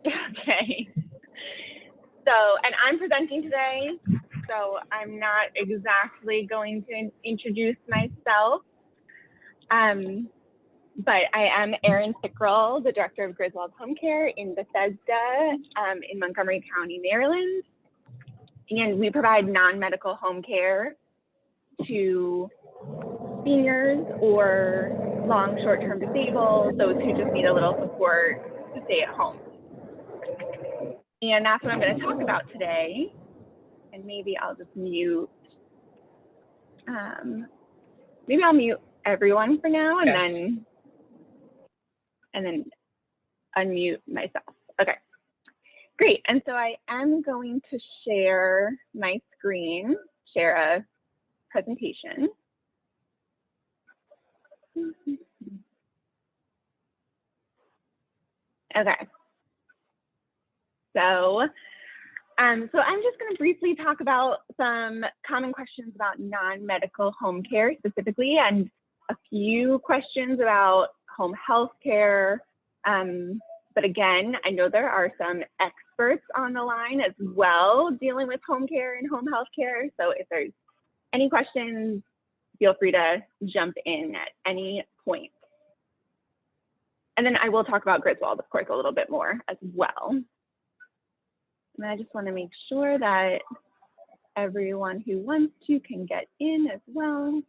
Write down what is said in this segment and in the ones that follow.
Okay. So, and I'm presenting today, so I'm not exactly going to introduce myself. But I am Erin Pickrell, the Director of Griswold Home Care in Bethesda in Montgomery County, Maryland. And we provide non-medical home care to seniors or long short-term disabled, those who just need a little support to stay at home. And that's what I'm going to talk about today. And maybe I'll just mute, maybe I'll mute everyone for now and Yes. then unmute myself. Okay, great. And so I am going to share my screen, share a presentation. Okay. So I'm just going to briefly talk about some common questions about non-medical home care specifically, and a few questions about home health care. But again, I know there are some experts on the line as well dealing with home care and home health care. So if there's any questions, feel free to jump in at any point. And then I will talk about Griswold, of course, a little bit more as well. And I just want to make sure that everyone who wants to can get in as well.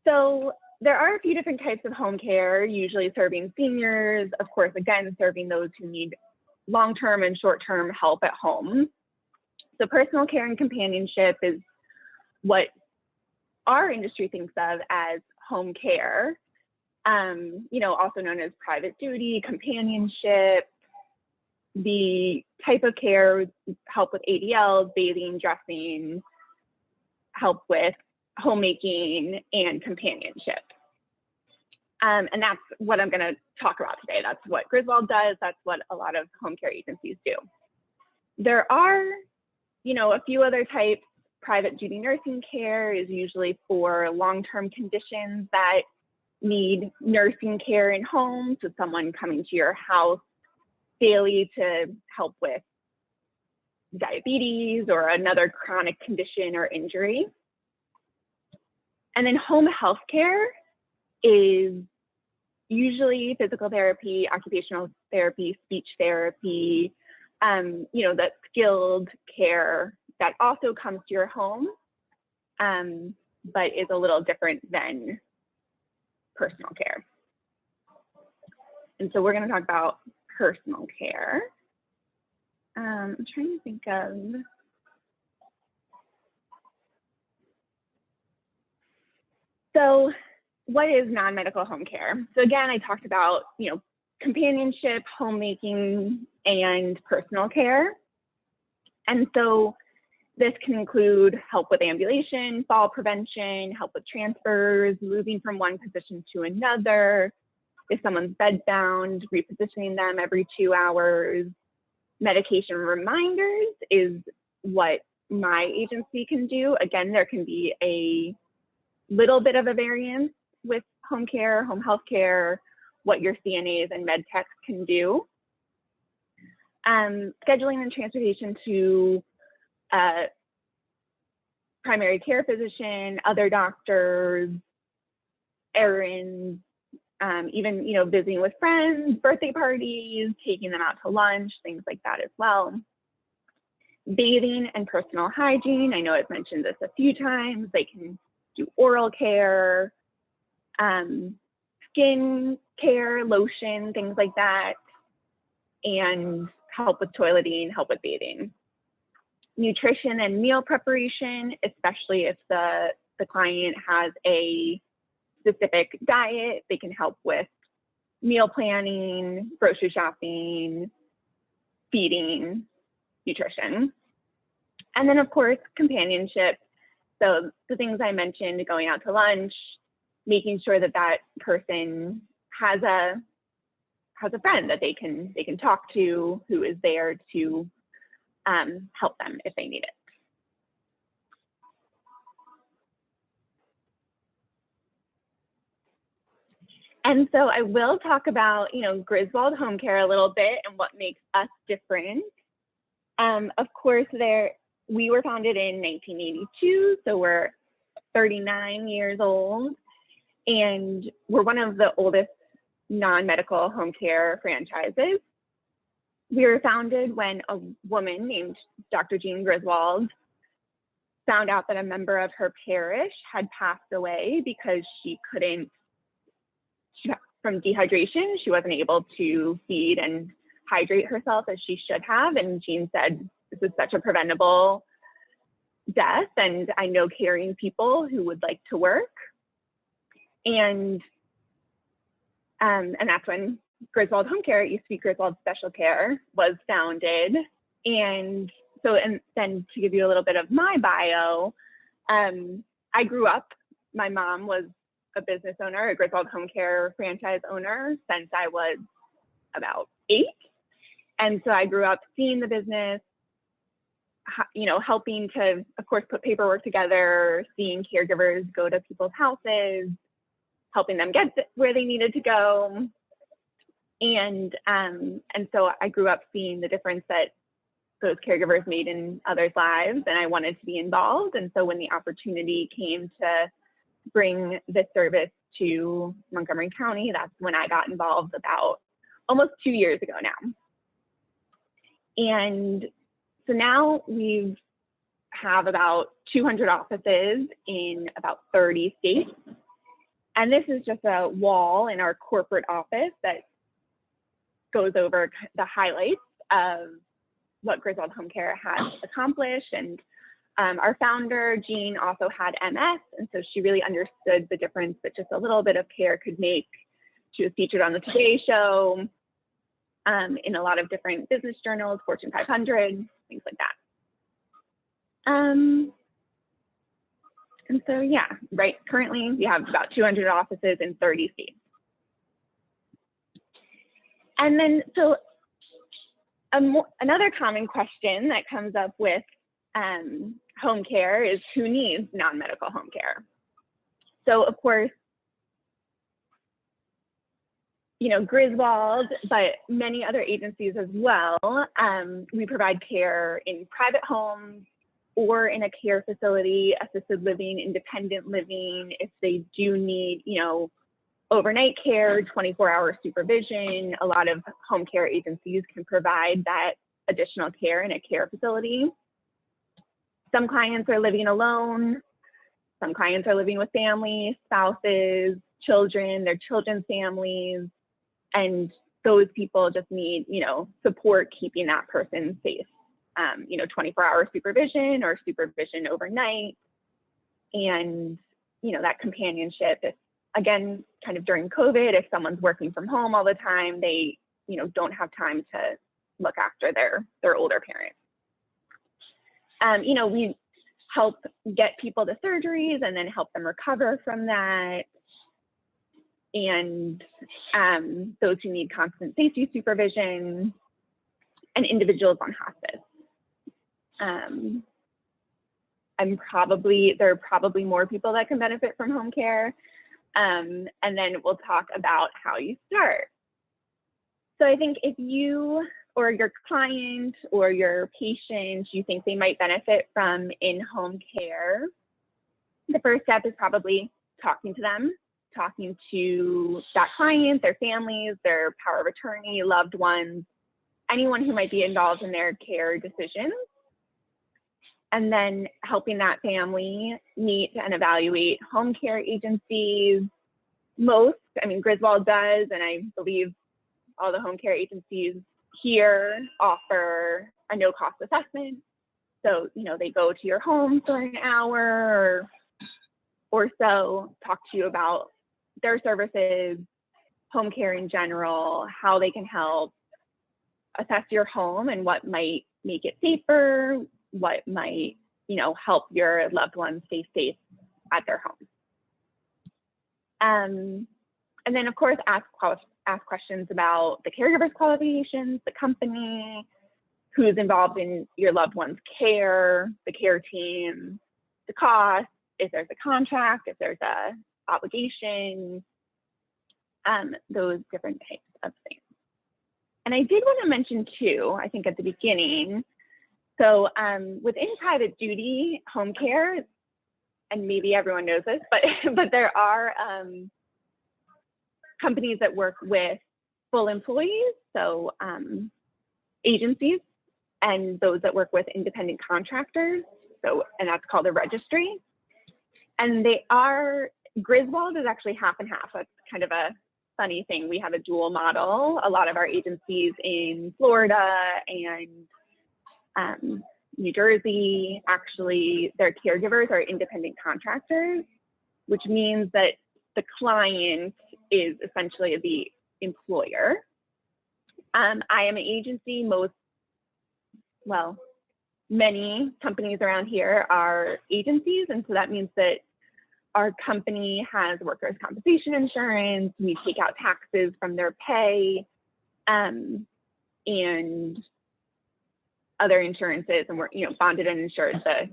So there are a few different types of home care, usually serving seniors, of course, again, serving those who need long-term and short-term help at home. So personal care and companionship is what our industry thinks of as home care. Also known as private duty, companionship, the type of care, help with ADLs, bathing, dressing, help with homemaking, and companionship. And that's what I'm going to talk about today. That's what Griswold does. That's what a lot of home care agencies do. There are, a few other types. Private duty nursing care is usually for long-term conditions that need nursing care in home, so someone coming to your house daily to help with diabetes or another chronic condition or injury. And then home health care is usually physical therapy, occupational therapy, speech therapy, that skilled care that also comes to your home, but is a little different than personal care. And so we're going to talk about personal care. I'm trying to think of, so what is non-medical home care? So again, I talked about, companionship, homemaking, and personal care. And so this can include help with ambulation, fall prevention, help with transfers, moving from one position to another. If someone's bedbound, repositioning them every 2 hours. Medication reminders is what my agency can do. Again, there can be a little bit of a variance with home care, home health care, what your CNAs and med techs can do. Scheduling and transportation to primary care physician, other doctors, errands, even visiting with friends, birthday parties, taking them out to lunch, things like that as well. Bathing and personal hygiene. I know I've mentioned this a few times. They can do oral care, skin care, lotion, things like that, and help with toileting, help with bathing. Nutrition and meal preparation, especially if the client has a specific diet, they can help with meal planning, grocery shopping, feeding, nutrition. And then of course, companionship. So the things I mentioned, going out to lunch, making sure that that person has a friend that they can talk to, who is there to help them if they need it. And so I will talk about, Griswold Home Care a little bit and what makes us different. Of course, we were founded in 1982, so we're 39 years old, and we're one of the oldest non-medical home care franchises. We were founded when a woman named Dr. Jean Griswold found out that a member of her parish had passed away because from dehydration, she wasn't able to feed and hydrate herself as she should have. And Jean said, this is such a preventable death, and I know caring people who would like to work. And that's when Griswold Home Care, it used to be Griswold Special Care, was founded. And then to give you a little bit of my bio, I grew up, my mom was a business owner, a Griswold Home Care franchise owner since I was about 8. And so I grew up seeing the business, helping to, of course, put paperwork together, seeing caregivers go to people's houses, helping them get where they needed to go. And so I grew up seeing the difference that those caregivers made in others' lives, and I wanted to be involved. And so when the opportunity came to bring this service to Montgomery County, that's when I got involved about almost 2 years ago now. And so now we have about 200 offices in about 30 states. And this is just a wall in our corporate office that goes over the highlights of what Griswold Home Care has accomplished. And our founder, Jean, also had MS, and so she really understood the difference that just a little bit of care could make. She was featured on the Today Show, in a lot of different business journals, Fortune 500, things like that. And so, yeah, right, currently we have about 200 offices in 30 states. And then, so another common question that comes up with home care is who needs non-medical home care? So of course, Griswold, but many other agencies as well, we provide care in private homes or in a care facility, assisted living, independent living, if they do need, overnight care, 24-hour supervision. A lot of home care agencies can provide that additional care in a care facility. Some clients are living alone. Some clients are living with families, spouses, children, their children's families, and those people just need, support keeping that person safe. 24-hour supervision or supervision overnight, and that companionship. If, again, kind of during COVID, if someone's working from home all the time, they don't have time to look after their older parents. We help get people to surgeries and then help them recover from that. And those who need constant safety supervision, and individuals on hospice. There are probably more people that can benefit from home care. And then we'll talk about how you start. So I think if you or your client or your patient, you think they might benefit from in-home care, the first step is probably talking to them, talking to that client, their families, their power of attorney, loved ones, anyone who might be involved in their care decisions, and then helping that family meet and evaluate home care agencies. Griswold does, and I believe all the home care agencies here offer a no-cost assessment. So, they go to your home for an hour or so, talk to you about their services, home care in general, how they can help, assess your home and what might make it safer, what might, help your loved ones stay safe at their home. And then, of course, ask questions about the caregiver's qualifications, the company, who's involved in your loved one's care, the care team, the cost, if there's a contract, if there's a obligation, those different types of things. And I did want to mention too, I think at the beginning, so within private duty home care, and maybe everyone knows this, but there are companies that work with full employees, so agencies, and those that work with independent contractors, and that's called a registry. And Griswold is actually half and half. That's kind of a funny thing. We have a dual model. A lot of our agencies in Florida and New Jersey, actually, their caregivers are independent contractors, which means that the client is essentially the employer. I am an agency. Many companies around here are agencies, and so that means that our company has workers' compensation insurance. We take out taxes from their pay, and other insurances, and we're bonded and insured. The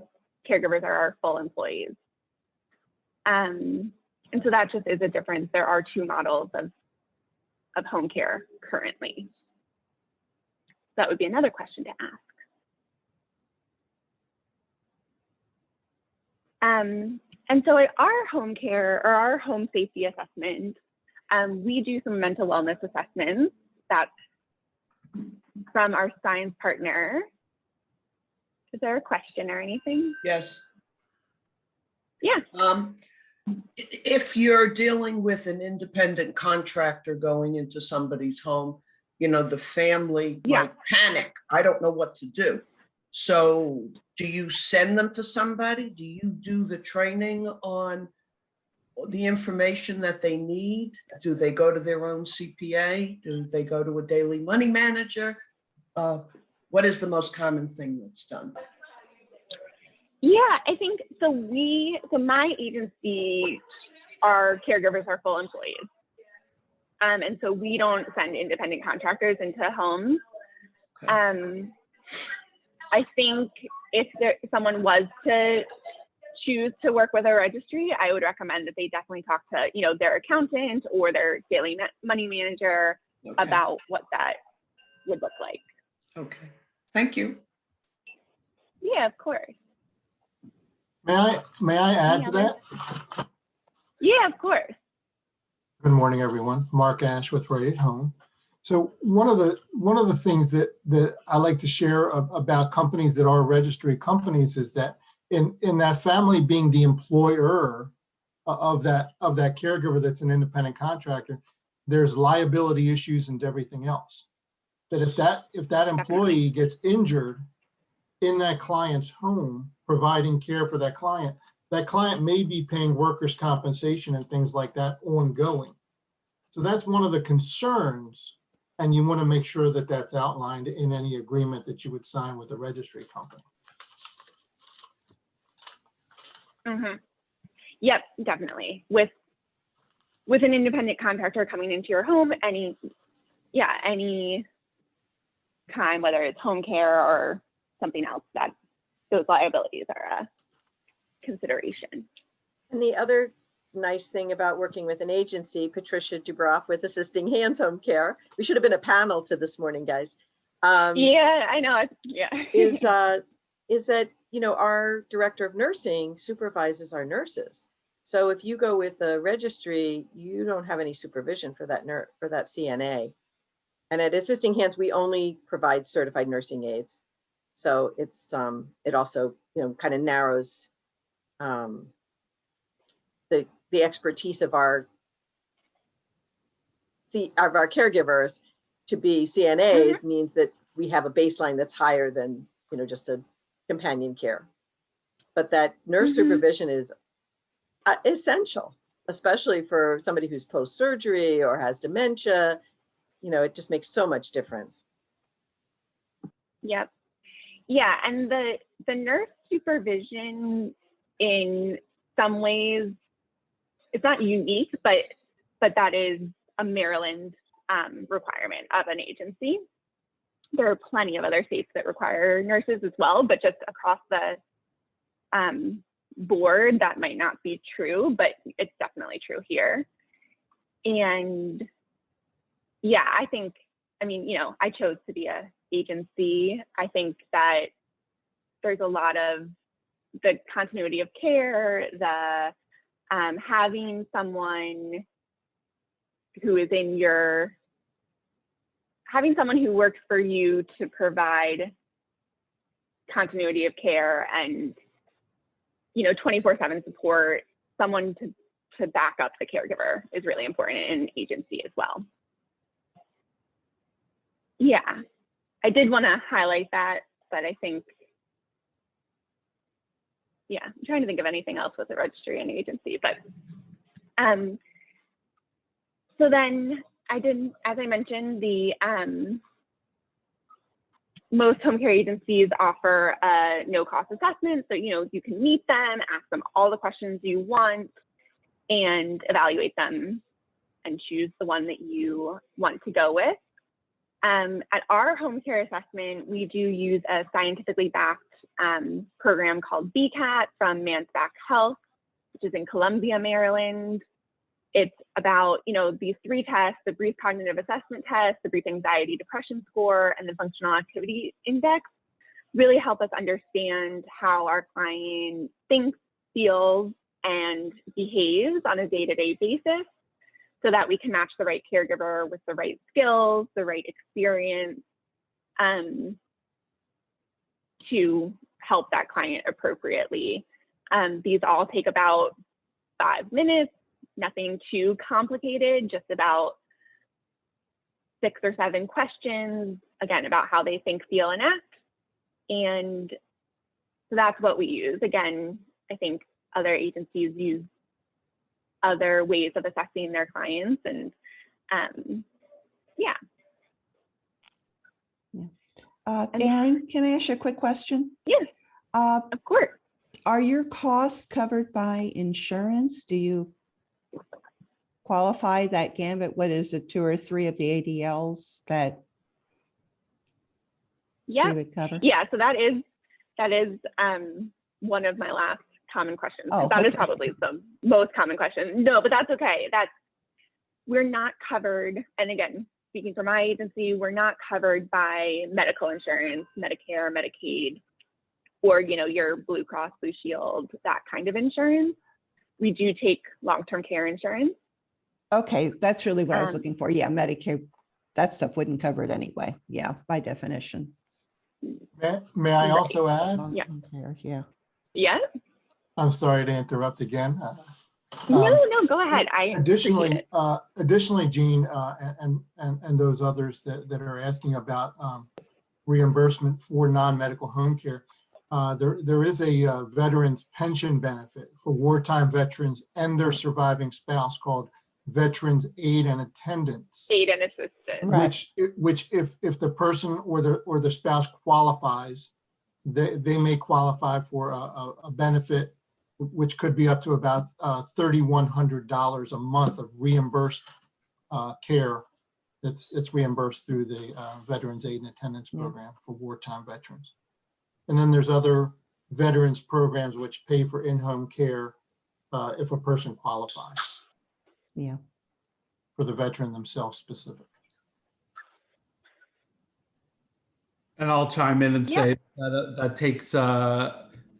caregivers are our full employees, and so that just is a difference. There are two models of home care currently. That would be another question to ask. And so at our home care or our home safety assessment, we do some mental wellness assessments. That's from our science partner. Is there a question or anything? Yes. Yeah. If you're dealing with an independent contractor going into somebody's home, the family might panic. I don't know what to do. So do you send them to somebody? Do you do the training on the information that they need? Do they go to their own CPA? Do they go to a daily money manager? What is the most common thing that's done? Yeah, I think so. My agency, our caregivers are full employees. And so we don't send independent contractors into homes. Okay. I think if someone was to choose to work with a registry, I would recommend that they definitely talk to, their accountant or their daily money manager about what that would look like. Okay, thank you. Yeah, of course. May I add to that? Yeah, of course. Good morning, everyone. Mark Ash with Right at Home. So one of the things that I like to share about companies that are registry companies is that in that family being the employer of that caregiver that's an independent contractor, there's liability issues and everything else. That if that employee gets injured in that client's home, providing care for that client may be paying workers' compensation and things like that ongoing. So that's one of the concerns. And you want to make sure that that's outlined in any agreement that you would sign with the registry company. Mm-hmm. Yep, definitely. With an independent contractor coming into your home, any time, whether it's home care or something else, that those liabilities are a consideration. And the other nice thing about working with an agency, Patricia Dubroff with Assisting Hands Home Care. We should have been a panel to this morning, guys. Yeah, I know. Yeah. is that, our director of nursing supervises our nurses. So if you go with a registry, you don't have any supervision for that CNA. And at Assisting Hands, we only provide certified nursing aides. So it's it also, kind of narrows the expertise of our caregivers to be CNAs means that we have a baseline that's higher than, just a companion care. But that nurse supervision is essential, especially for somebody who's post-surgery or has dementia. It just makes so much difference. Yep. Yeah, and the nurse supervision in some ways, it's not unique, but that is a Maryland requirement of an agency. There are plenty of other states that require nurses as well, but just across the board, that might not be true, but it's definitely true here. And yeah, I think, I mean, you know, I chose to be a agency. I think that there's a lot of the continuity of care, the having someone who is in your, having someone who works for you to provide continuity of care and, you know, 24/7 support, someone to back up the caregiver is really important in agency as well. Yeah, I did want to highlight that, but I think, yeah, I'm trying to think of anything else with the registry and agency, but so then I did, as I mentioned, the most home care agencies offer a no-cost assessment. So, you know, you can meet them, ask them all the questions you want, and evaluate them and choose the one that you want to go with. At our home care assessment, we do use a scientifically backed program called BCAT from Mansbach Health, which is in Columbia, Maryland. It's about, you know, these 3 tests: the brief cognitive assessment test, the brief anxiety depression score, and the functional activity index, really help us understand how our client thinks, feels, and behaves on a day-to-day basis, so that we can match the right caregiver with the right skills, the right experience, to help that client appropriately. These all take about 5 minutes. Nothing too complicated, just about 6 or 7 questions, again, about how they think, feel, and act. And so that's what we use. Again, I think other agencies use other ways of assessing their clients, and yeah. Erin, can I ask you a quick question? Yes, of course. Are your costs covered by insurance? Do you qualify that gambit? What is it, 2 or 3 of the ADLs that Yeah, you would cover? yeah. So that is one of my last common questions. Oh, That is okay. probably the most common question. No, but that's okay. We're not covered. And again, speaking for my agency, we're not covered by medical insurance, Medicare, Medicaid, or, you know, your Blue Cross Blue Shield, that kind of insurance. We do take long-term care insurance. Okay, that's really what I was Um, looking for. Yeah, Medicare, that stuff wouldn't cover it anyway. Yeah, by definition. May I Right. also add? Long-term care, yeah. Yeah. I'm sorry to interrupt again. No, go ahead. I appreciate it. Additionally, Jean, and those others that are asking about reimbursement for non-medical home care, there is a veterans pension benefit for wartime veterans and their surviving spouse called Veterans Aid and Attendance, Aid and assistance. Right. which if the person or the spouse qualifies, they may qualify for a benefit which could be up to about $3,100 a month of reimbursed care. It's reimbursed through the Veterans Aid and Attendance Program for wartime veterans. And then there's other veterans programs which pay for in-home care if a person qualifies, Yeah. for the veteran themselves specific. And I'll chime in and Yeah. say that takes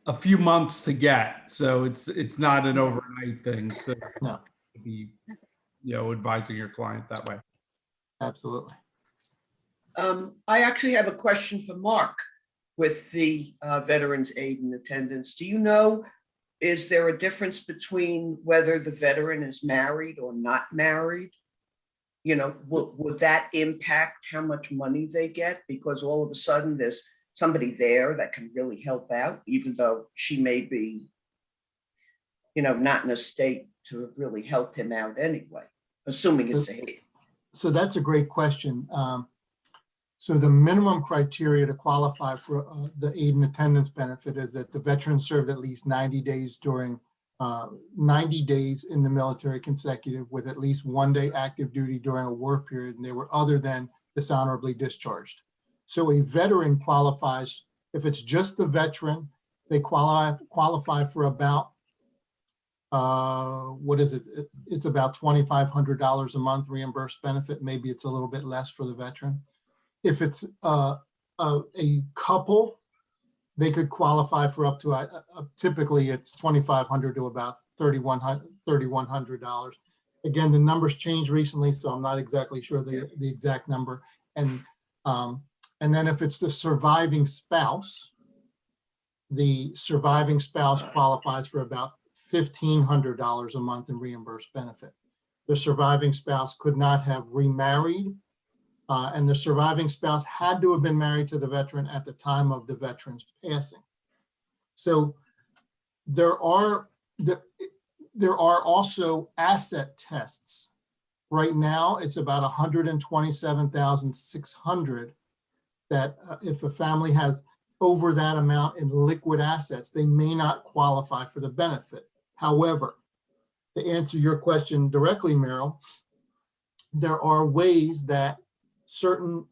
a few months to get, so it's not an overnight thing. So No. be, you know, advising your client that way. Absolutely. I actually have a question for Mark with the Veterans Aid and Attendance. Do you know, is there a difference between whether the veteran is married or not married? You know, would that impact how much money they get? Because all of a sudden there's somebody there that can really help out, even though she may be, you know, not in a state to really help him out anyway, assuming it's a he. So that's a great question. So the minimum criteria to qualify for the aid and attendance benefit is that the veteran served at least 90 days during 90 days in the military consecutive, with at least 1 day active duty during a war period, and they were other than dishonorably discharged. So a veteran qualifies, if it's just the veteran, they qualify for about what is it? It's about $2,500 a month reimbursed benefit. Maybe it's a little bit less for the veteran. If it's a couple, they could qualify for up to typically it's $2,500 to about $3,100. Again, the numbers changed recently, so I'm not exactly sure the exact number. And then if it's the surviving spouse qualifies for about $1,500 a month in reimbursed benefit. The surviving spouse could not have remarried, and the surviving spouse had to have been married to the veteran at the time of the veteran's passing. So there are also asset tests. Right now, it's about $127,600 that if a family has over that amount in liquid assets, they may not qualify for the benefit. However, to answer your question directly, Meryl, there are ways that certain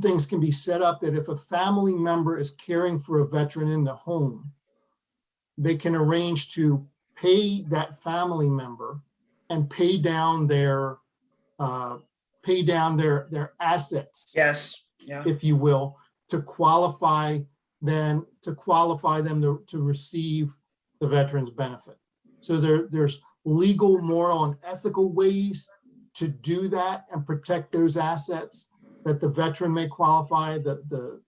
things can be set up that if a family member is caring for a veteran in the home, they can arrange to pay that family member and pay down their assets. Yes, yeah. If you will, to qualify them to receive the veteran's benefit. So there's legal, moral, and ethical ways to do that and protect those assets that the veteran may qualify, the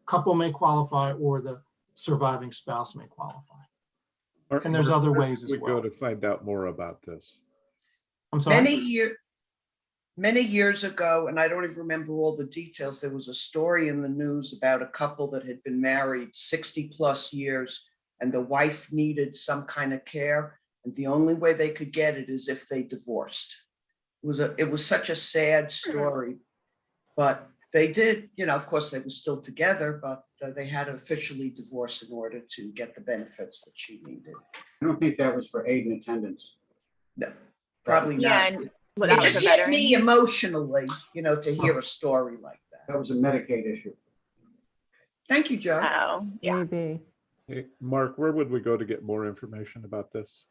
couple may qualify, or the surviving spouse may qualify. And there's other ways as well. We go to find out more about this. I'm sorry. Many years ago, and I don't even remember all the details, there was a story in the news about a couple that had been married 60 plus years, and the wife needed some kind of care, and the only way they could get it is if they divorced. It was such a sad story, but they did, of course they were still together, but they had to officially divorce in order to get the benefits that she needed. I don't think that was for aid and attendance. No, probably not. Yeah, and well, It that was just a hit veteran. me emotionally, to hear a story like that. That was a Medicaid issue. Thank you, Joe. Oh, yeah. Maybe. Hey, Mark, where would we go to get more information about this?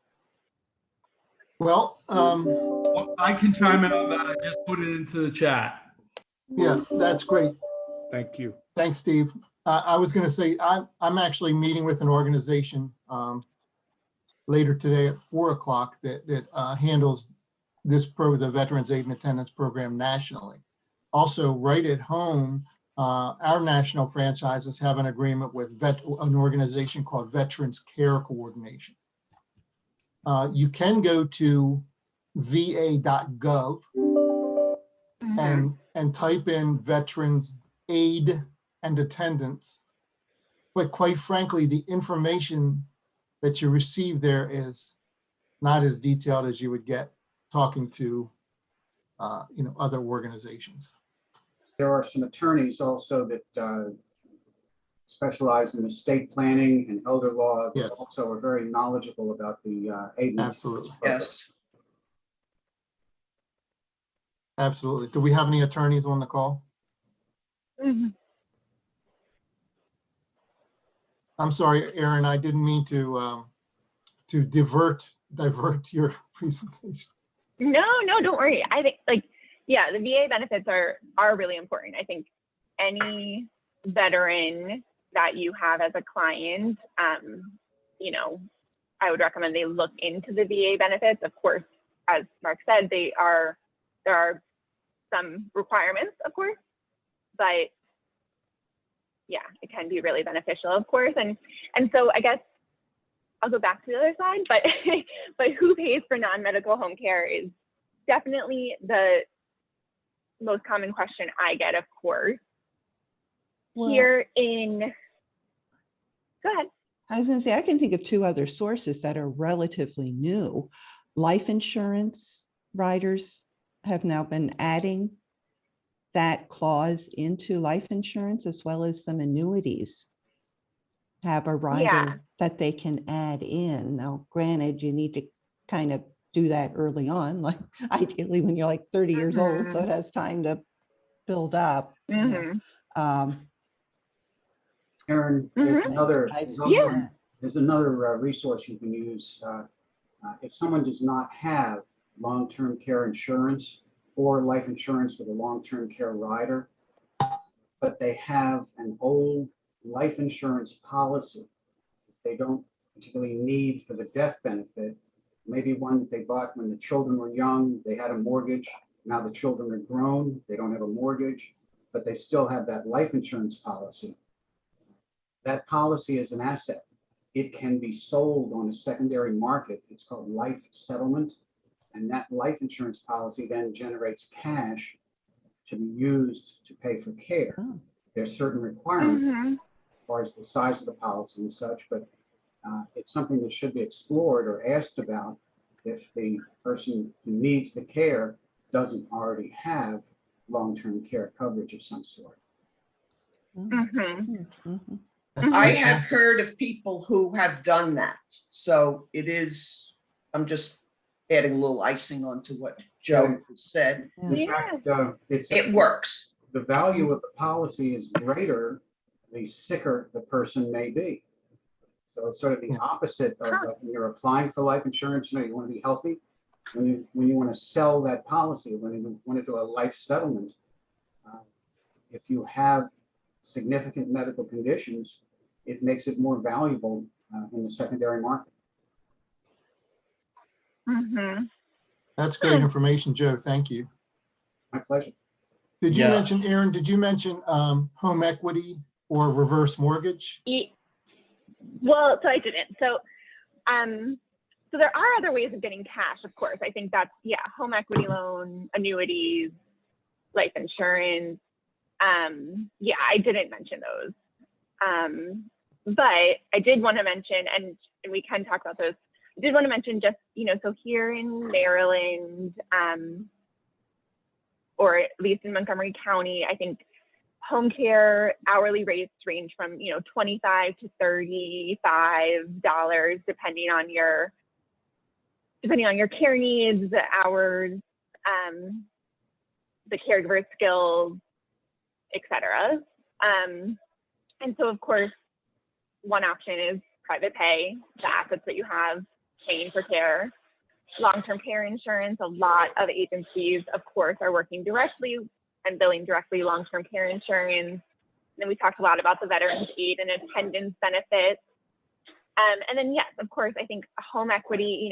Well, Well, I can chime in on that. I just put it into the chat. yeah, that's great. Thank you. Thanks, Steve. I was going to say, I'm actually meeting with an organization later today at 4 o'clock that handles the Veterans Aid and Attendance Program nationally. Also, right at home, our national franchises have an agreement with an organization called Veterans Care Coordination. You can go to va.gov and type in Veterans Aid and Attendance. But quite frankly, the information that you receive there is not as detailed as you would get talking to other organizations. There are some attorneys also that specialize in estate planning and elder law. They Yes. also are very knowledgeable about the aid and Absolutely. attendance program. Yes. Absolutely. Do we have any attorneys on the call? Mhm. I'm sorry, Aaron, I didn't mean to divert your presentation. No, don't worry. I think the VA benefits are really important. I think any veteran that you have as a client, I would recommend they look into the VA benefits. Of course, as Mark said, there are some requirements, of course, but yeah, it can be really beneficial, of course. And so I guess I'll go back to the other side, but who pays for non-medical home care is definitely the most common question I get, of course. Well, Go ahead. I was going to say, I can think of two other sources that are relatively new. Life insurance riders have now been adding that clause into life insurance, as well as some annuities have a rider that they can add in. Now, granted, you need to kind of do that early on, like ideally when you're like 30 years old, so it has time to build up. Mhm. Um, Aaron, there's another, I've there's seen also that. There's another resource you can use. If someone does not have long-term care insurance or life insurance with a long-term care rider, but they have an old life insurance policy they don't particularly need for the death benefit, maybe one that they bought when the children were young, they had a mortgage, now the children are grown, they don't have a mortgage, but they still have that life insurance policy. That policy is an asset. It can be sold on a secondary market. It's called life settlement. And that life insurance policy then generates cash to be used to pay for care. Oh. There's certain requirements Mhm. as far as the size of the policy and such, but it's something that should be explored or asked about if the person who needs the care doesn't already have long-term care coverage of some sort. Mhm. Mhm. I have heard of people who have done that. So it is, I'm just adding a little icing onto what Joe said. Yeah. In fact, It works. the value of the policy is greater the sicker the person may be. So it's sort of the opposite of like when you're applying for life insurance, you want to be healthy. When you want to sell that policy, when you want to do a life settlement, if you have significant medical conditions, it makes it more valuable in the secondary market. Mhm. That's great information, Joe. Thank you. My pleasure. Did you Yeah. mention, Aaron, did you mention home equity or reverse mortgage? Well, so I didn't. So there are other ways of getting cash, of course. I think that's, home equity loan, annuities, life insurance. I didn't mention those. But I did want to mention, and we can talk about those. I did want to mention just, so here in Maryland, or at least in Montgomery County, I think home care hourly rates range from, $25 to $35, depending on your care needs, the hours, the caregiver skills, etc. And so, of course, one option is private pay, the assets that you have paying for care. Long-term care insurance, a lot of agencies, of course, are working directly and billing directly long-term care insurance. And then we talked a lot about the Veterans Aid and attendance benefits. And then, yes, of course, I think home equity,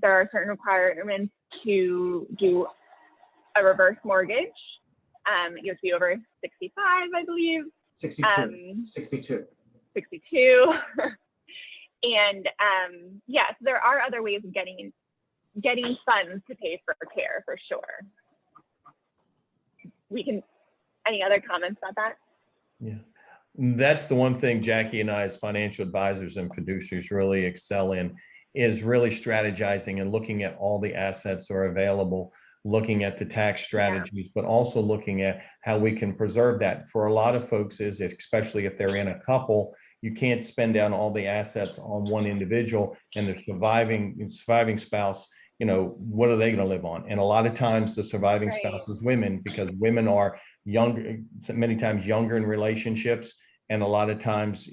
there are certain requirements to do a reverse mortgage. You have to be over 65, I believe. 62. 62. And yes, there are other ways of getting funds to pay for care, for sure. Any other comments about that? Yeah, that's the one thing Jackie and I as financial advisors and fiduciaries really excel in, is really strategizing and looking at all the assets that are available, looking at the tax strategies, but also looking at how we can preserve that. For a lot of folks, especially if they're in a couple, you can't spend down all the assets on one individual, and the surviving spouse, what are they going to live on? And a lot of times the surviving spouse is women, because women are younger, many times younger in relationships. And a lot of times,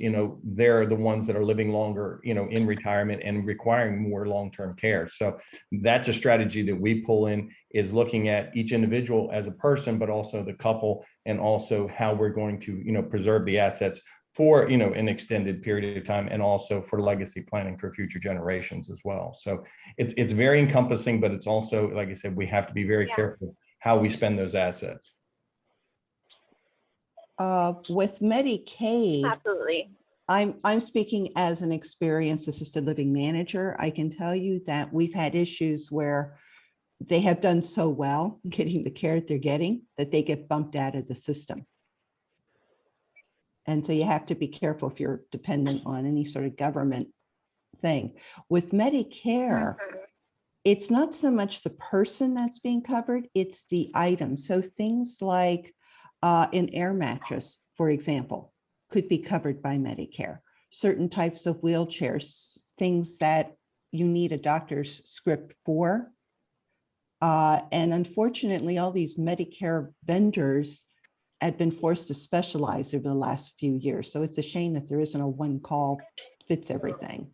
they're the ones that are living longer, in retirement and requiring more long-term care. So that's a strategy that we pull in, is looking at each individual as a person, but also the couple, and also how we're going to, preserve the assets for, an extended period of time, and also for legacy planning for future generations as well. So it's very encompassing, but it's also, like I said, we have to be very careful how we spend those assets. With Medicaid, Absolutely. I'm speaking as an experienced assisted living manager. I can tell you that we've had issues where they have done so well getting the care that they're getting that they get bumped out of the system. And so you have to be careful if you're dependent on any sort of government thing. With Medicare, it's not so much the person that's being covered, it's the item. So things like an air mattress, for example, could be covered by Medicare. Certain types of wheelchairs, things that you need a doctor's script for. And unfortunately, all these Medicare vendors have been forced to specialize over the last few years. So it's a shame that there isn't a one-call fits everything.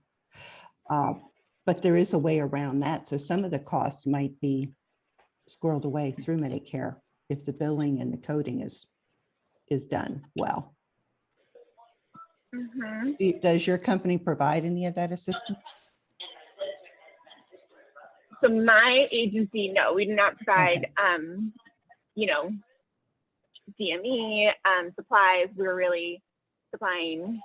But there is a way around that. So some of the costs might be squirreled away through Medicare if the billing and the coding is done well. Mhm. Does your company provide any of that assistance? So my agency, no, we do not provide, Okay. you know, DME, supplies. We're really supplying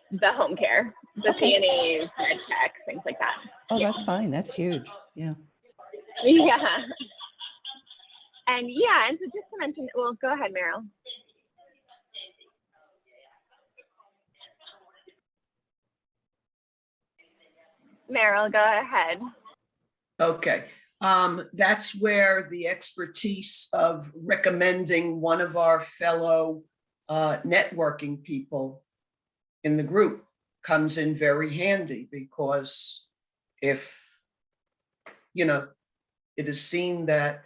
the home care, the Okay. CNAs, med techs, things like that. Oh, Yeah. that's fine. That's huge. Yeah. Yeah. And yeah, and so just to mention, well, go ahead, Meryl. Meryl, go ahead. Okay, that's where the expertise of recommending one of our fellow networking people in the group comes in very handy, because if, you know, it is seen that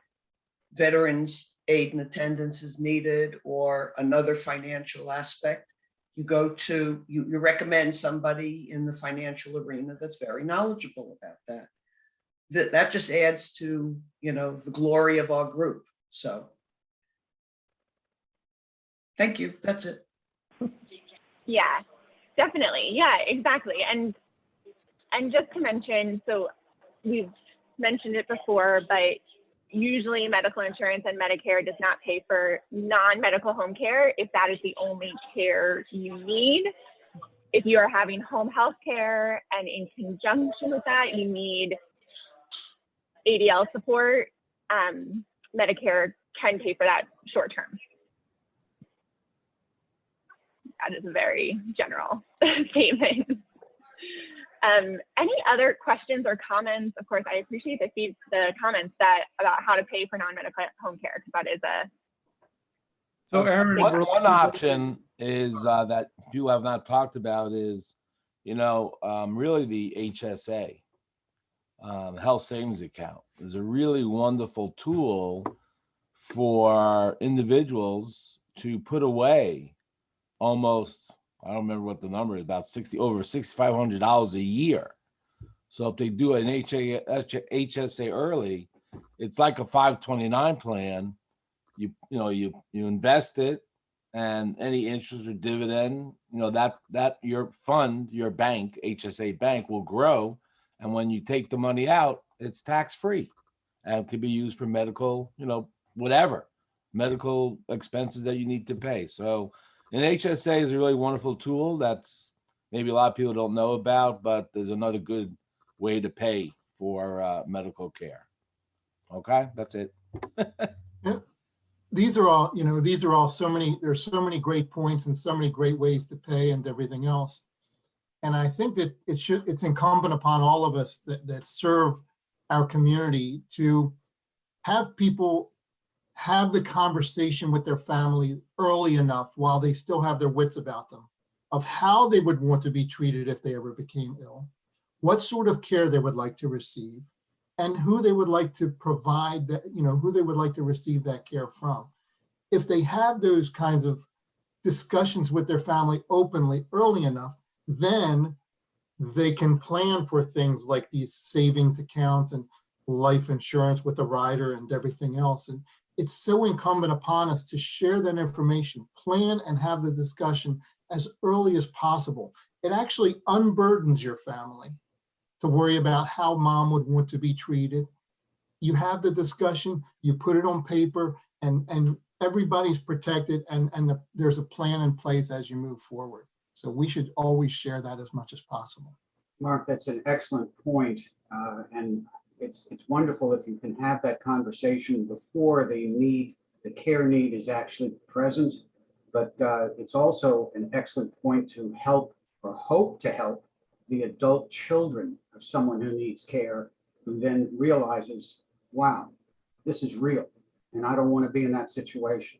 veterans aid and attendance is needed, or another financial aspect, you go to, you recommend somebody in the financial arena that's very knowledgeable about that. That just adds to, you know, the glory of our group. So thank you. That's it. Yeah, definitely. Yeah, exactly. And just to mention, so we've mentioned it before, but usually medical insurance and Medicare does not pay for non-medical home care if that is the only care you need. If you are having home health care and in conjunction with that, you need ADL support, Medicare can pay for that short term. That is a very general statement. Any other questions or comments? Of course, I appreciate the comments about how to pay for non-medical home care, because that is a. So Aaron, One option is that people have not talked about is, really the HSA, health savings account, is a really wonderful tool for individuals to put away almost, I don't remember what the number is, about over $6,500 a year. So if they do an HSA early, it's like a 529 plan. You invest it, and any interest or dividend, that your fund, your bank, HSA bank, will grow. And when you take the money out, it's tax free and can be used for medical, whatever medical expenses that you need to pay. So an HSA is a really wonderful tool that's maybe a lot of people don't know about, but there's another good way to pay for medical care. Okay, that's it. Yeah. These are all there's so many great points and so many great ways to pay and everything else. And I think that it's incumbent upon all of us that serve our community to have people have the conversation with their family early enough while they still have their wits about them, of how they would want to be treated if they ever became ill, what sort of care they would like to receive, and who they would like to provide that, who they would like to receive that care from. If they have those kinds of discussions with their family openly early enough, then they can plan for things like these savings accounts and life insurance with a rider and everything else. And it's so incumbent upon us to share that information, plan and have the discussion as early as possible. It actually unburdens your family to worry about how mom would want to be treated. You have the discussion, you put it on paper, and everybody's protected, and there's a plan in place as you move forward. So we should always share that as much as possible. Mark, that's an excellent point. And it's wonderful if you can have that conversation before the care need is actually present. But it's also an excellent point to help, or hope to help, the adult children of someone who needs care, who then realizes, wow, this is real, and I don't want to be in that situation.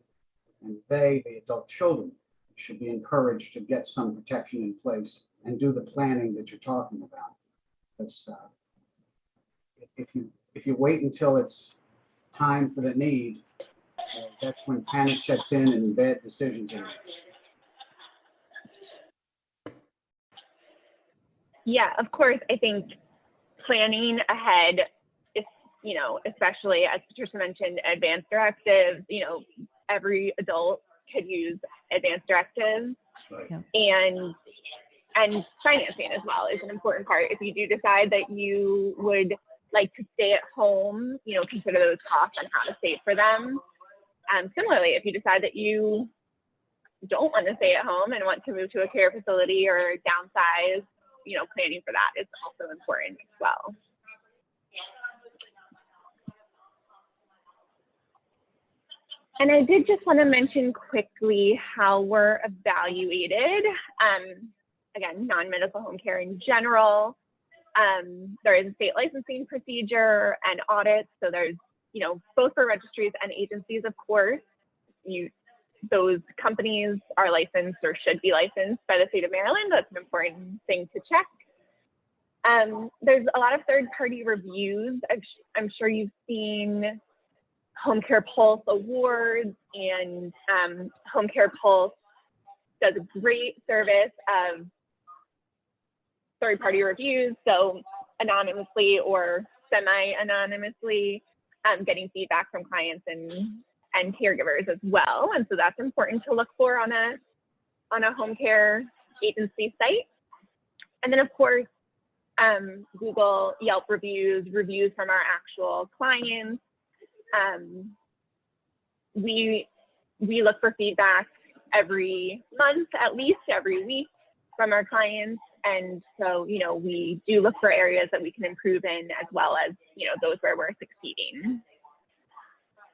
And the adult children, should be encouraged to get some protection in place and do the planning that you're talking about. Because if you wait until it's time for the need, that's when panic sets in and bad decisions are made. Yeah, of course, I think planning ahead is, especially as Patricia mentioned, advanced directives, every adult could use advanced directives. Right. Yeah. And financing as well is an important part. If you do decide that you would like to stay at home, consider those costs and how to save for them. Similarly, if you decide that you don't want to stay at home and want to move to a care facility or downsize, planning for that is also important as well. And I did just want to mention quickly how we're evaluated. Again, non-medical home care in general. There is a state licensing procedure and audits. So there's, both for registries and agencies, of course, those companies are licensed or should be licensed by the state of Maryland. That's an important thing to check. There's a lot of third-party reviews. I'm sure you've seen Home Care Pulse awards, and Home Care Pulse does a great service of third-party reviews, so anonymously or semi-anonymously, getting feedback from clients and caregivers as well. And so that's important to look for on a home care agency site. And then of course, Google, Yelp reviews from our actual clients. We look for feedback every month, at least every week, from our clients. And so, we do look for areas that we can improve in, as well as, those where we're succeeding.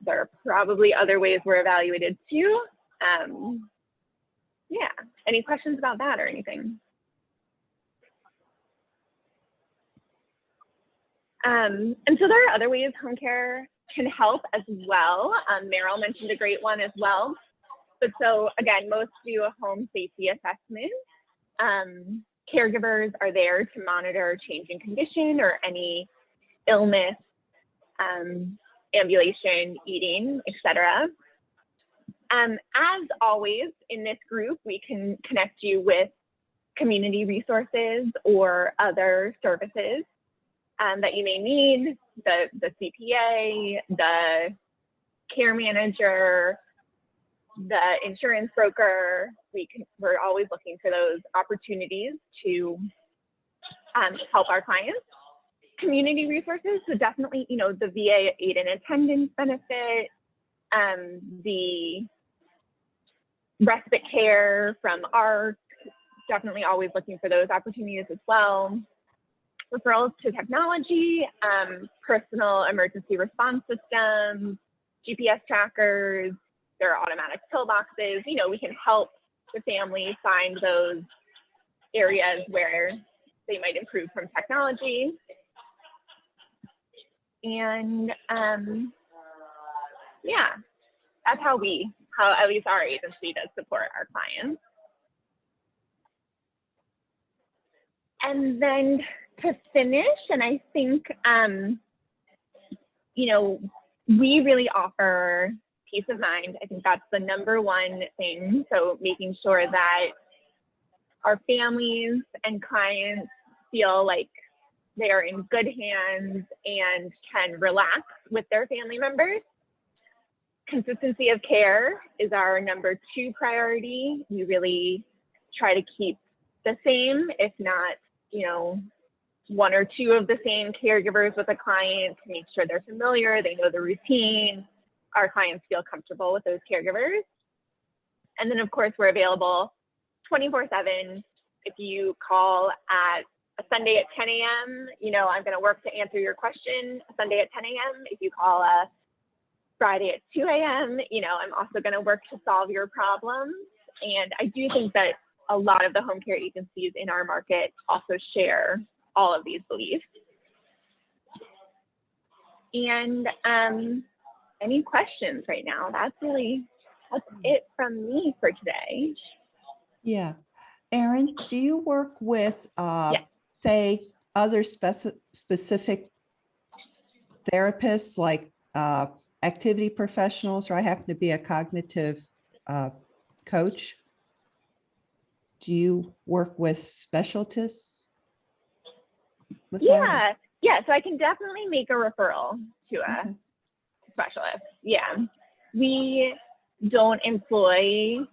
There are probably other ways we're evaluated too. Yeah, any questions about that or anything? And so there are other ways home care can help as well. Meryl mentioned a great one as well. But so again, most do a home safety assessment. Caregivers are there to monitor changing condition or any illness, ambulation, eating, etc. As always in this group, we can connect you with community resources or other services that you may need, the CPA, the care manager, the insurance broker. We're always looking for those opportunities to help our clients. Community resources, so definitely, the VA aid and attendance benefit, the respite care from ARC, definitely always looking for those opportunities as well. Referrals to technology, personal emergency response systems, GPS trackers, there are automatic pillboxes. We can help the family find those areas where they might improve from technology. And yeah, that's how at least our agency does support our clients. And then to finish, and I think, we really offer peace of mind. I think that's the number one thing. So making sure that our families and clients feel like they are in good hands and can relax with their family members. Consistency of care is our number 2 priority. We really try to keep the same, if not, 1 or 2 of the same caregivers with a client to make sure they're familiar, they know the routine, our clients feel comfortable with those caregivers. And then of course, we're available 24/7. If you call at a Sunday at 10 a.m., I'm going to work to answer your question a Sunday at 10 a.m. If you call a Friday at 2 a.m., I'm also going to work to solve your problems. And I do think that a lot of the home care agencies in our market also share all of these beliefs. And any questions right now? That's it from me for today. Yeah. Erin, do you work with, say, other specific therapists like activity professionals, or I happen to be a cognitive coach? Do you work with specialists? with Larry? Yeah, so I can definitely make a referral to a Okay. specialist. Yeah, we don't employ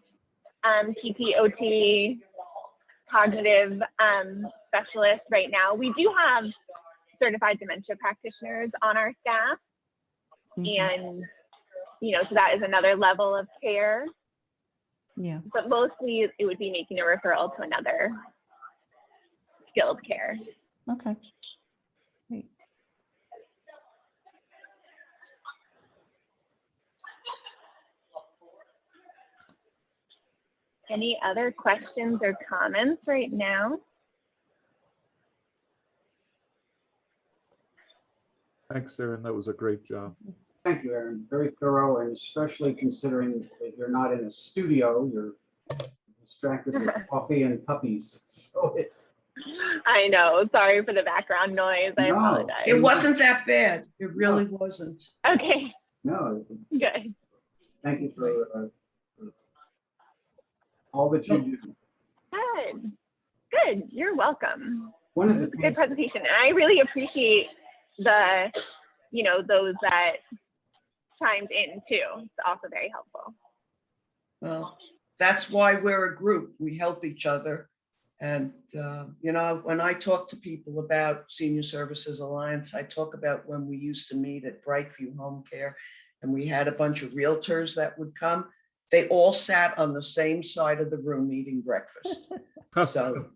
TPOT cognitive specialists right now. We do have certified dementia practitioners on our staff, Mhm. and so that is another level of care. Yeah, But mostly, it would be making a referral to another skilled care. okay. Great. Any other questions or comments right now? Thanks, Aaron. That was a great job. Thank you, Aaron. Very thorough, and especially considering that you're not in a studio, you're distracted with coffee and puppies. So it's, I know. Sorry for the background noise. I No. apologize. It wasn't that bad. It really wasn't. Okay, no, good. thank you for all that you do. Good. Good. You're welcome. One of It the was a good things, presentation. And I really appreciate the, those that chimed in too. It's also very helpful. Well, that's why we're a group. We help each other. And, when I talk to people about Senior Services Alliance, I talk about when we used to meet at Brightview Home Care, and we had a bunch of realtors that would come. They all sat on the same side of the room eating breakfast. So,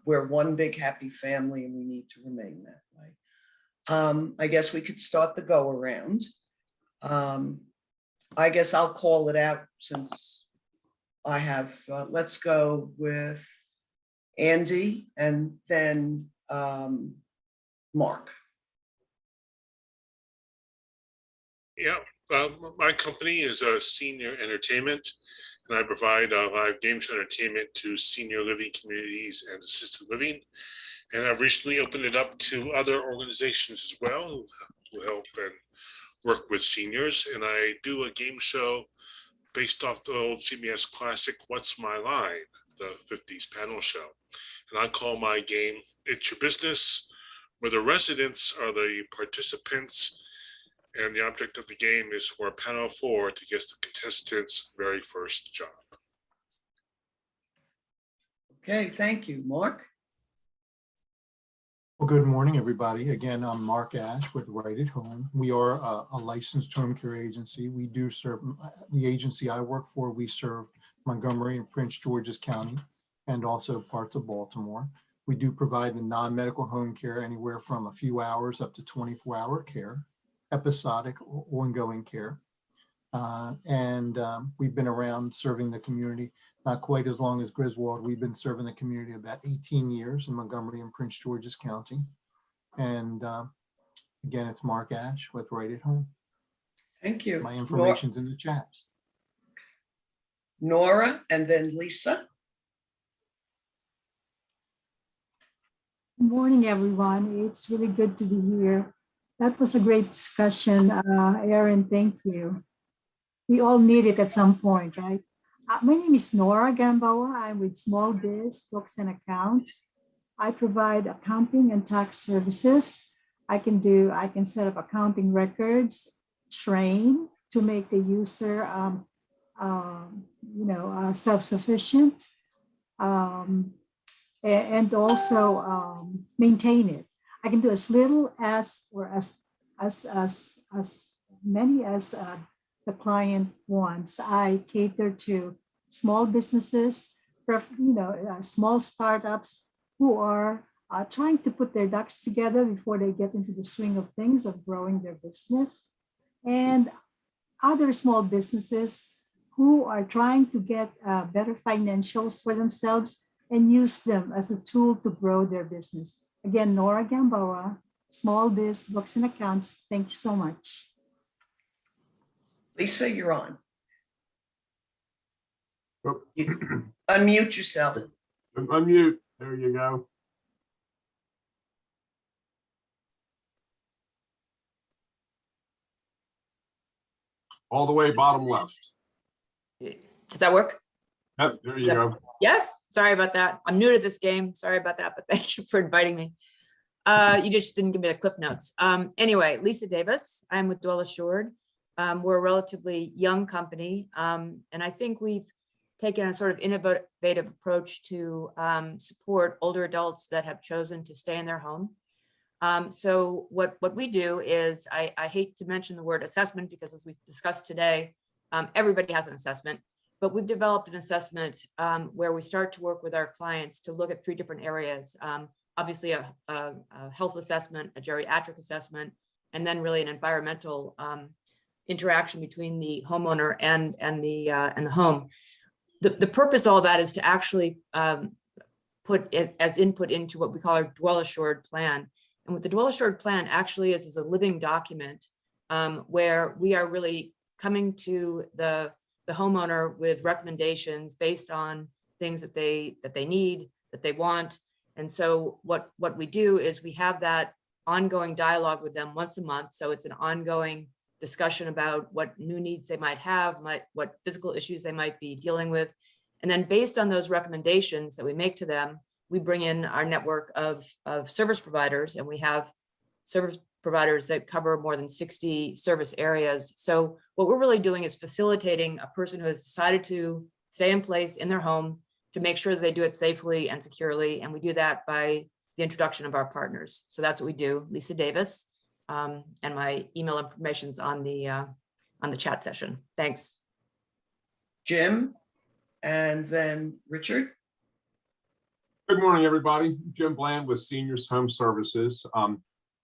we're one big happy family, and we need to remain that way. I guess we could start the go around. I guess I'll call it out since I have, let's go with Andy and then Mark. Yeah, my company is Senior Entertainment, and I provide live games entertainment to senior living communities and assisted living. And I've recently opened it up to other organizations as well who help and work with seniors. And I do a game show based off the old CBS classic, What's My Line, the 50s panel show. And I call my game It's Your Business, where the residents are the participants, and the object of the game is for panel 4 to guess the contestant's very first job. Okay, thank you. Mark? Well, good morning, everybody. Again, I'm Mark Ash with Right at Home. We are a licensed home care agency. We do serve, the agency I work for, we serve Montgomery and Prince George's County and also parts of Baltimore. We do provide the non-medical home care anywhere from a few hours up to 24-hour care, episodic or ongoing care. We've been around serving the community, not quite as long as Griswold. We've been serving the community about 18 years in Montgomery and Prince George's County. And again, it's Mark Ash with Right at Home. Thank you. My information's in the chat. Nora and then Lisa. Good morning, everyone. It's really good to be here. That was a great discussion, Aaron. Thank you. We all need it at some point, right? My name is Nora Gamboa. I'm with Small Biz Books and Accounts. I provide accounting and tax services. I can set up accounting records, train to make the user, self-sufficient, and also maintain it. I can do as little as or as many as the client wants. I cater to small businesses, small startups who are trying to put their ducks together before they get into the swing of things of growing their business, and other small businesses who are trying to get better financials for themselves and use them as a tool to grow their business. Again, Nora Gamboa, Small Biz Books and Accounts. Thank you so much. Lisa, you're on. Oh. Unmute yourself. Unmute. There you go. All the way bottom left. Does that work? Yep, there you Yep. go. Yes, sorry about that. I'm new to this game. Sorry about that, but thank you for inviting me. You just didn't give me the cliff notes. Anyway, Lisa Davis, I'm with Dwell Assured. We're a relatively young company, and I think we've taken a sort of innovative approach to support older adults that have chosen to stay in their home. So what we do is, I hate to mention the word assessment because as we discussed today, everybody has an assessment, but we've developed an assessment where we start to work with our clients to look at 3 different areas. Obviously a health assessment, a geriatric assessment, and then really an environmental interaction between the homeowner and the home. The purpose of all that is to actually put it as input into what we call our Dwell Assured plan. And what the Dwell Assured plan actually is a living document where we are really coming to the homeowner with recommendations based on things that they need, that they want. And so what we do is we have that ongoing dialogue with them once a month. So it's an ongoing discussion about what new needs they might have, what physical issues they might be dealing with. And then based on those recommendations that we make to them, we bring in our network of service providers, and we have service providers that cover more than 60 service areas. So what we're really doing is facilitating a person who has decided to stay in place in their home to make sure that they do it safely and securely. And we do that by the introduction of our partners. So that's what we do. Lisa Davis, and my email information's on the chat session. Thanks. Jim, and then Richard. Good morning, everybody. Jim Bland with Seniors Home Services.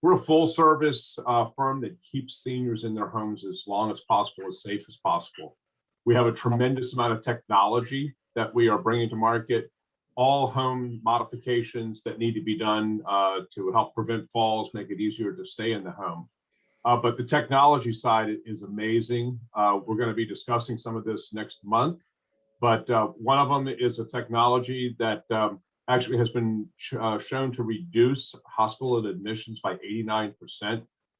We're a full service firm that keeps seniors in their homes as long as possible, as safe as possible. We have a tremendous amount of technology that we are bringing to market, all home modifications that need to be done to help prevent falls, make it easier to stay in the home. But the technology side is amazing. We're going to be discussing some of this next month, but one of them is a technology that actually has been shown to reduce hospital admissions by 89%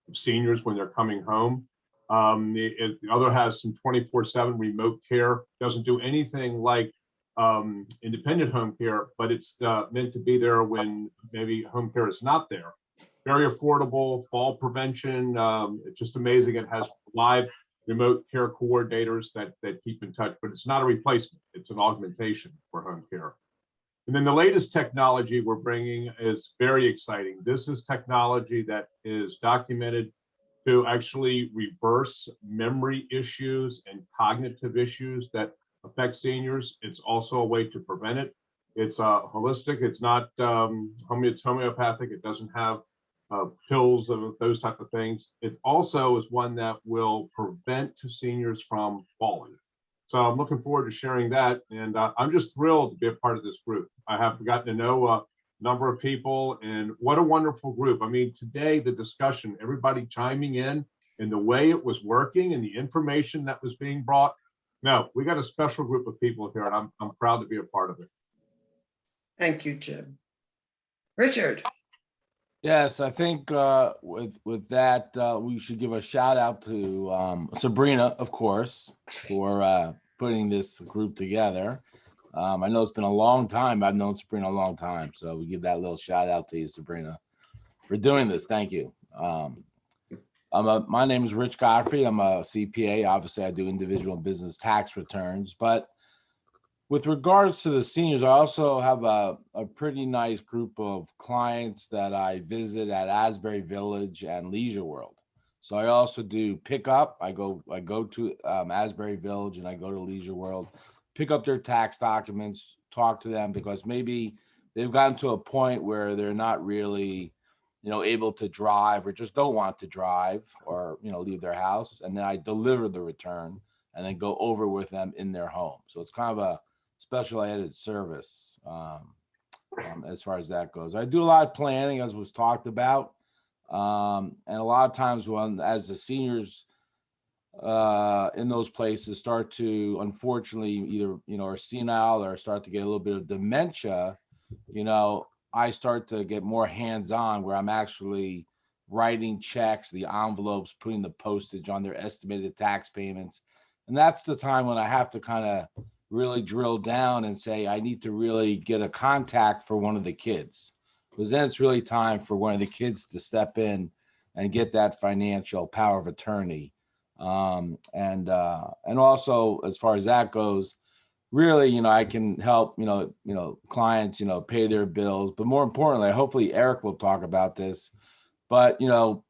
of seniors when they're coming home. The other has some 24/7 remote care, doesn't do anything like independent home care, but it's meant to be there when maybe home care is not there. Very affordable, fall prevention. It's just amazing. It has live remote care coordinators that keep in touch, but it's not a replacement. It's an augmentation for home care. And then the latest technology we're bringing is very exciting. This is technology that is documented to actually reverse memory issues and cognitive issues that affect seniors. It's also a way to prevent it. It's holistic. It's not it's homeopathic. It doesn't have pills of those type of things. It also is one that will prevent seniors from falling. So I'm looking forward to sharing that. And I'm just thrilled to be a part of this group. I have gotten to know a number of people, and what a wonderful group. I mean, today, the discussion, everybody chiming in and the way it was working and the information that was being brought. No, we got a special group of people here, and I'm proud to be a part of it. Thank you, Jim. Richard. Yes, I think with that, we should give a shout out to Sabrina, of course, for putting this group together. I know it's been a long time. I've known Sabrina a long time. So we give that little shout out to you, Sabrina, for doing this. Thank you. My name is Rich Godfrey. I'm a CPA. Obviously, I do individual and business tax returns. But with regards to the seniors, I also have a pretty nice group of clients that I visit at Asbury Village and Leisure World. So I also do pickup. I go to Asbury Village and I go to Leisure World, pick up their tax documents, talk to them because maybe they've gotten to a point where they're not really, able to drive or just don't want to drive or, leave their house. And then I deliver the return and then go over with them in their home. So it's kind of a special added service as far as that goes. I do a lot of planning, as was talked about. And a lot of times as the seniors in those places start to, unfortunately, either, are senile or start to get a little bit of dementia, I start to get more hands-on where I'm actually writing checks, the envelopes, putting the postage on their estimated tax payments. And that's the time when I have to kind of really drill down and say, I need to really get a contact for one of the kids. Because then it's really time for one of the kids to step in and get that financial power of attorney. And also, as far as that goes, really, I can help, clients, pay their bills. But more importantly, hopefully Eric will talk about this. But, all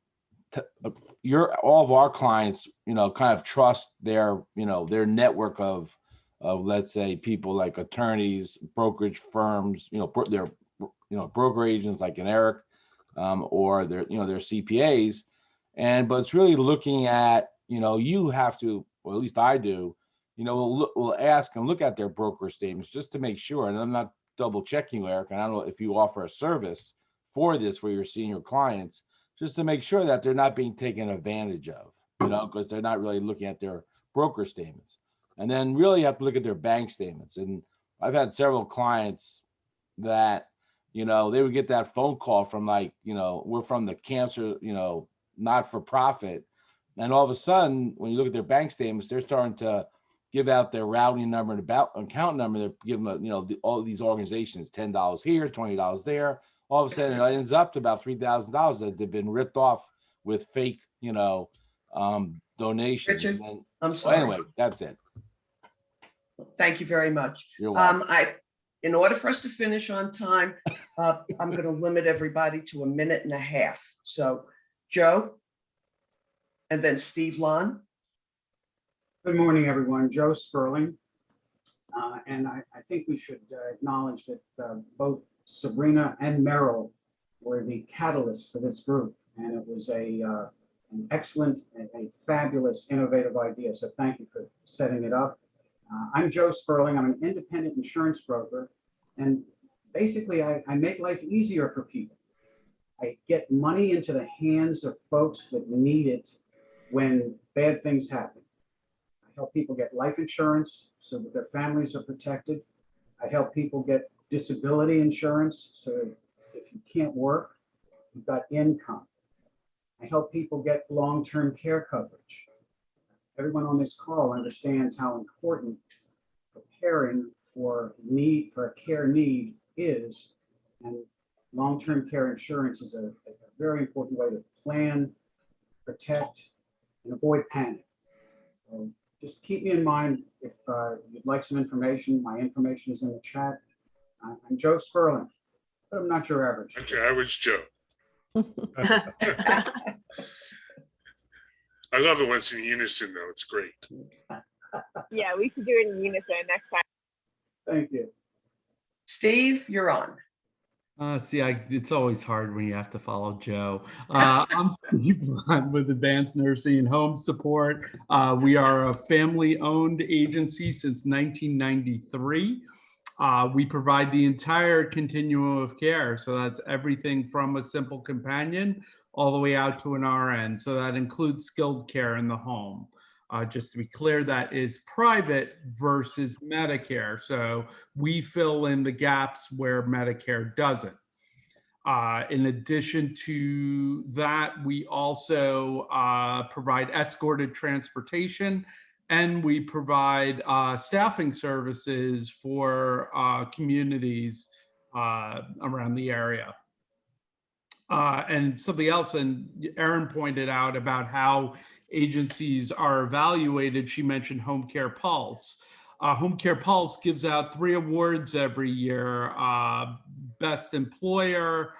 of our clients, kind of trust their network of let's say people like attorneys, brokerage firms, their broker agents like an Eric, or their their CPAs, but it's really looking at you have to, or at least I do, we'll ask and look at their broker statements just to make sure. And I'm not double checking you, Eric, and I don't know if you offer a service for this for your senior clients, just to make sure that they're not being taken advantage of, because they're not really looking at their broker statements. And then really you have to look at their bank statements. And I've had several clients that, they would get that phone call from like, we're from the cancer, not for profit. And all of a sudden, when you look at their bank statements, they're starting to give out their routing number and account number. They're giving them, all these organizations, $10 here, $20 there. All of a sudden, it ends up to about $3,000 that they've been ripped off with fake, donations. Richard, And I'm so sorry. anyway, that's it. Thank you very much. You're welcome. In order for us to finish on time, I'm going to limit everybody to 1.5 minutes. So Joe, and then Steve Lon. Good morning, everyone. Joe Sperling. And I think we should acknowledge that both Sabrina and Merrill were the catalyst for this group. And it was an excellent and a fabulous, innovative idea. So thank you for setting it up. I'm Joe Sperling. I'm an independent insurance broker. And basically, I make life easier for people. I get money into the hands of folks that need it when bad things happen. I help people get life insurance so that their families are protected. I help people get disability insurance so if you can't work, you've got income. I help people get long-term care coverage. Everyone on this call understands how important preparing for a care need is, and long-term care insurance is a very important way to plan, protect, and avoid panic. So just keep me in mind if you'd like some information. My information is in the chat. I'm Joe Sperling, but I'm not your average. Not your average Joe. I love it when it's in unison, though. It's great. Yeah, we should do it in unison next time. Thank you. Steve, you're on. It's always hard when you have to follow Joe. I'm Steve Lund with Advanced Nursing and Home Support. We are a family-owned agency since 1993. We provide the entire continuum of care. So that's everything from a simple companion all the way out to an RN. So that includes skilled care in the home. Just to be clear, that is private versus Medicare. So we fill in the gaps where Medicare doesn't. In addition to that, we also provide escorted transportation, and we provide staffing services for communities around the area. And something else, and Erin pointed out about how agencies are evaluated. She mentioned Home Care Pulse. Home Care Pulse gives out 3 awards every year: Best Employer,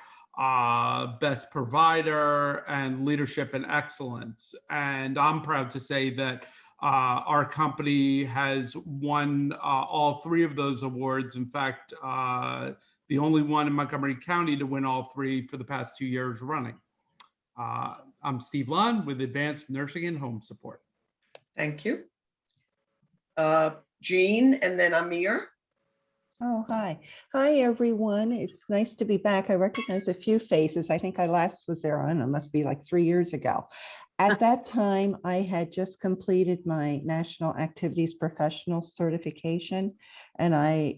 Best Provider, and Leadership and Excellence. And I'm proud to say that our company has won all 3 of those awards. In fact, the only one in Montgomery County to win all 3 for the past 2 years running. I'm Steve Lund with Advanced Nursing and Home Support. Thank you. Jean, and then Amir. Oh, hi. Hi, everyone. It's nice to be back. I recognize a few faces. I think I last was there on, it must be like 3 years ago. At that time, I had just completed my National Activities Professional certification, and I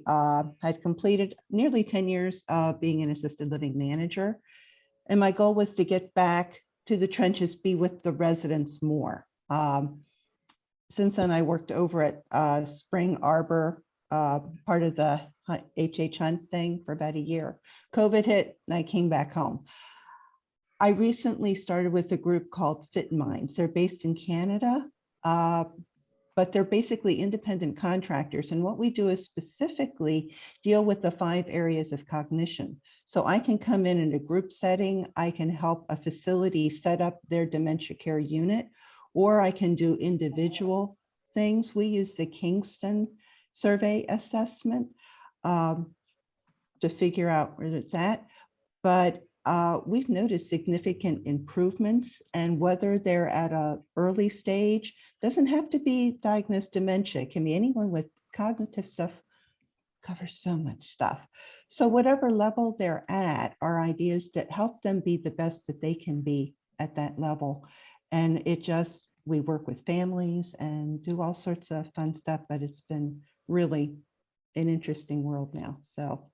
had completed nearly 10 years being an assisted living manager. And my goal was to get back to the trenches, be with the residents more. Since then, I worked over at Spring Arbor part of the HH Hunt thing for about a year. COVID hit and I came back home. I recently started with a group called Fit Minds. They're based in Canada, but they're basically independent contractors. And what we do is specifically deal with the 5 areas of cognition. So I can come in a group setting, I can help a facility set up their dementia care unit, or I can do individual things. We use the Kingston survey assessment to figure out where it's at. But we've noticed significant improvements, and whether they're at an early stage, doesn't have to be diagnosed dementia. It can be anyone with cognitive stuff, covers so much stuff. So whatever level they're at, our ideas that help them be the best that they can be at that level. And we work with families and do all sorts of fun stuff, but it's been really an interesting world now. So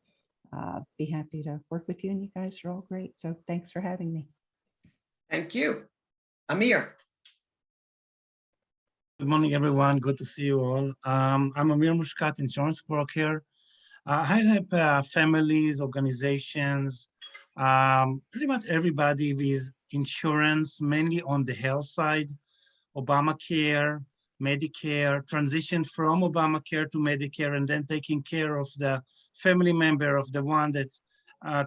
be happy to work with you, and you guys are all great. So thanks for having me. Thank you. Amir. Good morning, everyone. Good to see you all. I'm Amir Mushkat, insurance broker. I have families, organizations, pretty much everybody with insurance, mainly on the health side, Obamacare, Medicare, transition from Obamacare to Medicare, and then taking care of the family member of the one that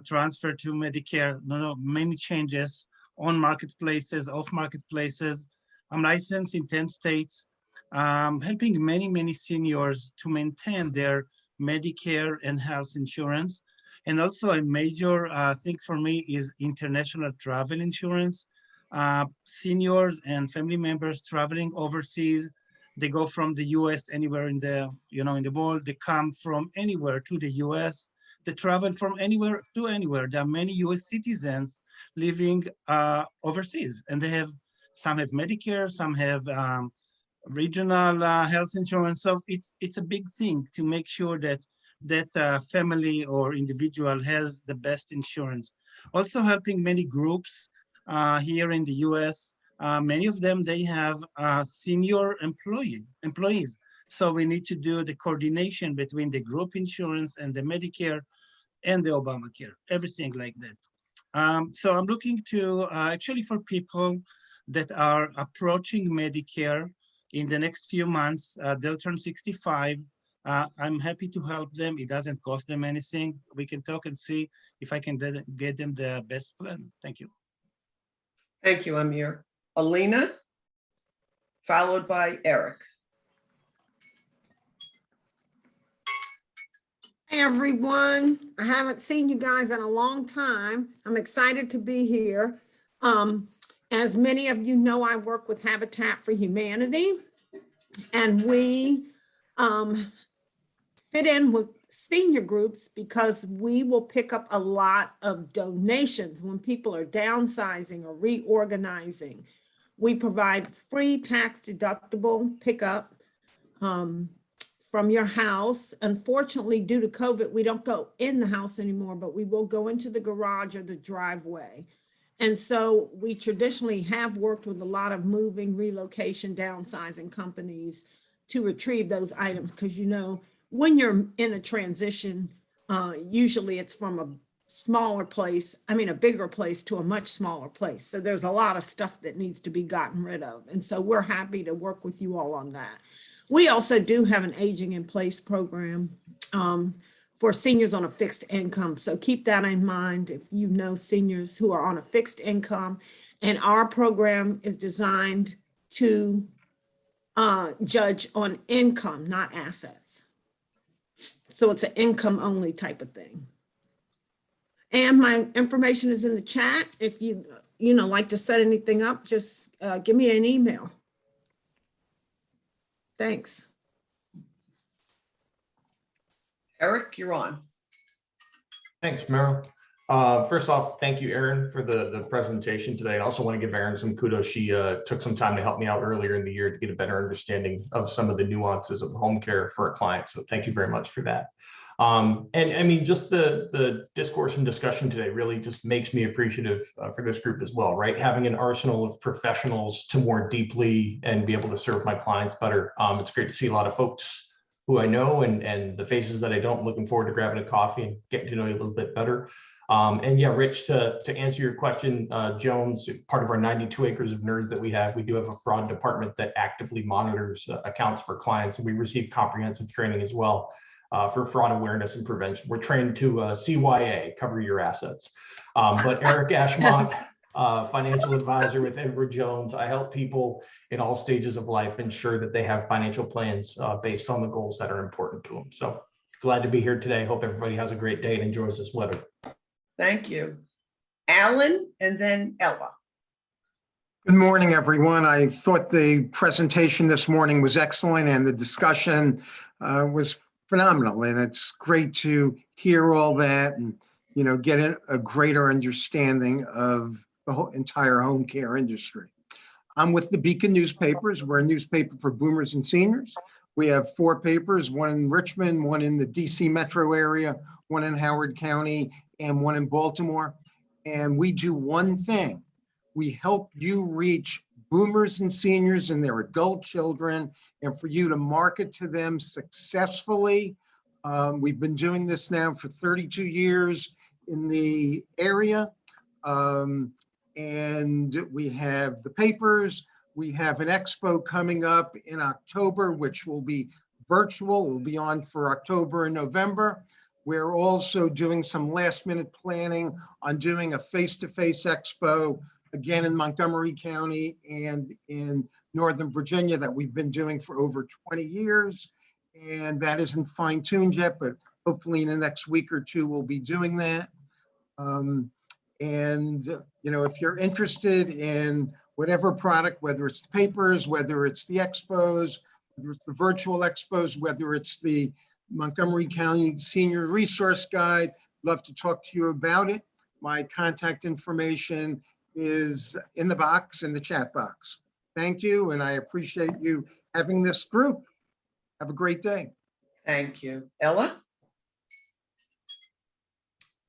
transferred to Medicare. Many changes on marketplaces, off marketplaces. I'm licensed in 10 states, helping many seniors to maintain their Medicare and health insurance. And also a major thing for me is international travel insurance. Seniors and family members traveling overseas, they go from the US anywhere in the world. They come from anywhere to the US. They travel from anywhere to anywhere. There are many US citizens living overseas, and some have Medicare, some have regional health insurance. So it's a big thing to make sure that family or individual has the best insurance. Also helping many groups here in the US. Many of them, they have senior employees. So we need to do the coordination between the group insurance and the Medicare and the Obamacare, everything like that. So I'm looking to actually for people that are approaching Medicare in the next few months. They'll turn 65. I'm happy to help them. It doesn't cost them anything. We can talk and see if I can get them the best plan. Thank you. Thank you, Amir. Alina, followed by Eric. Hey everyone, I haven't seen you guys in a long time. I'm excited to be here. As many of you know, I work with Habitat for Humanity, and we fit in with senior groups because we will pick up a lot of donations when people are downsizing or reorganizing. We provide free tax deductible pickup from your house. Unfortunately, due to COVID, we don't go in the house anymore, but we will go into the garage or the driveway. And so we traditionally have worked with a lot of moving, relocation, downsizing companies to retrieve those items, because when you're in a transition, usually it's from a bigger place to a much smaller place. So there's a lot of stuff that needs to be gotten rid of. And so we're happy to work with you all on that. We also do have an aging in place program for seniors on a fixed income. So keep that in mind if you know seniors who are on a fixed income. And our program is designed to judge on income, not assets. So it's an income only type of thing. And my information is in the chat. If you like to set anything up, just give me an email. Thanks. Eric, you're on. Thanks, Meryl. First off, thank you, Erin, for the presentation today. I also want to give Erin some kudos. She took some time to help me out earlier in the year to get a better understanding of some of the nuances of home care for a client. So thank you very much for that. And I mean, just the discourse and discussion today really just makes me appreciative for this group as well, right? Having an arsenal of professionals to more deeply and be able to serve my clients better. It's great to see a lot of folks who I know and the faces that I don't. Looking forward to grabbing a coffee and getting to know you a little bit better. And yeah, Rich, to answer your question, Jones, part of our 92 acres of nerds that we have a fraud department that actively monitors accounts for clients, and we receive comprehensive training as well for fraud awareness and prevention. We're trained to CYA, cover your assets. But Eric Ashmont, financial advisor with Edward Jones, I help people in all stages of life ensure that they have financial plans based on the goals that are important to them. So glad to be here today. Hope everybody has a great day and enjoys this weather. Thank you. Alan and then Ella. Good morning, everyone. I thought the presentation this morning was excellent and the discussion was phenomenal. And it's great to hear all that and, you know, get a greater understanding of the whole entire home care industry. I'm with the Beacon newspapers. We're a newspaper for boomers and seniors. We have 4 papers, one in Richmond, one in the DC metro area, one in Howard County, and one in Baltimore. And we do one thing. We help you reach boomers and seniors and their adult children, and for you to market to them successfully. We've been doing this now for 32 years in the area. And we have the papers. We have an expo coming up in October, which will be virtual. We'll be on for October and November. We're also doing some last minute planning on doing a face-to-face expo again in Montgomery County and in Northern Virginia that we've been doing for over 20 years. And that isn't fine-tuned yet, but hopefully in the next week or two, we'll be doing that. And, you know, if you're interested in whatever product, whether it's the papers, whether it's the expos, whether it's the virtual expos, whether it's the Montgomery County Senior Resource Guide, love to talk to you about it. My contact information is in the box, in the chat box. Thank you, and I appreciate you having this group. Have a great day. Thank you. Ella?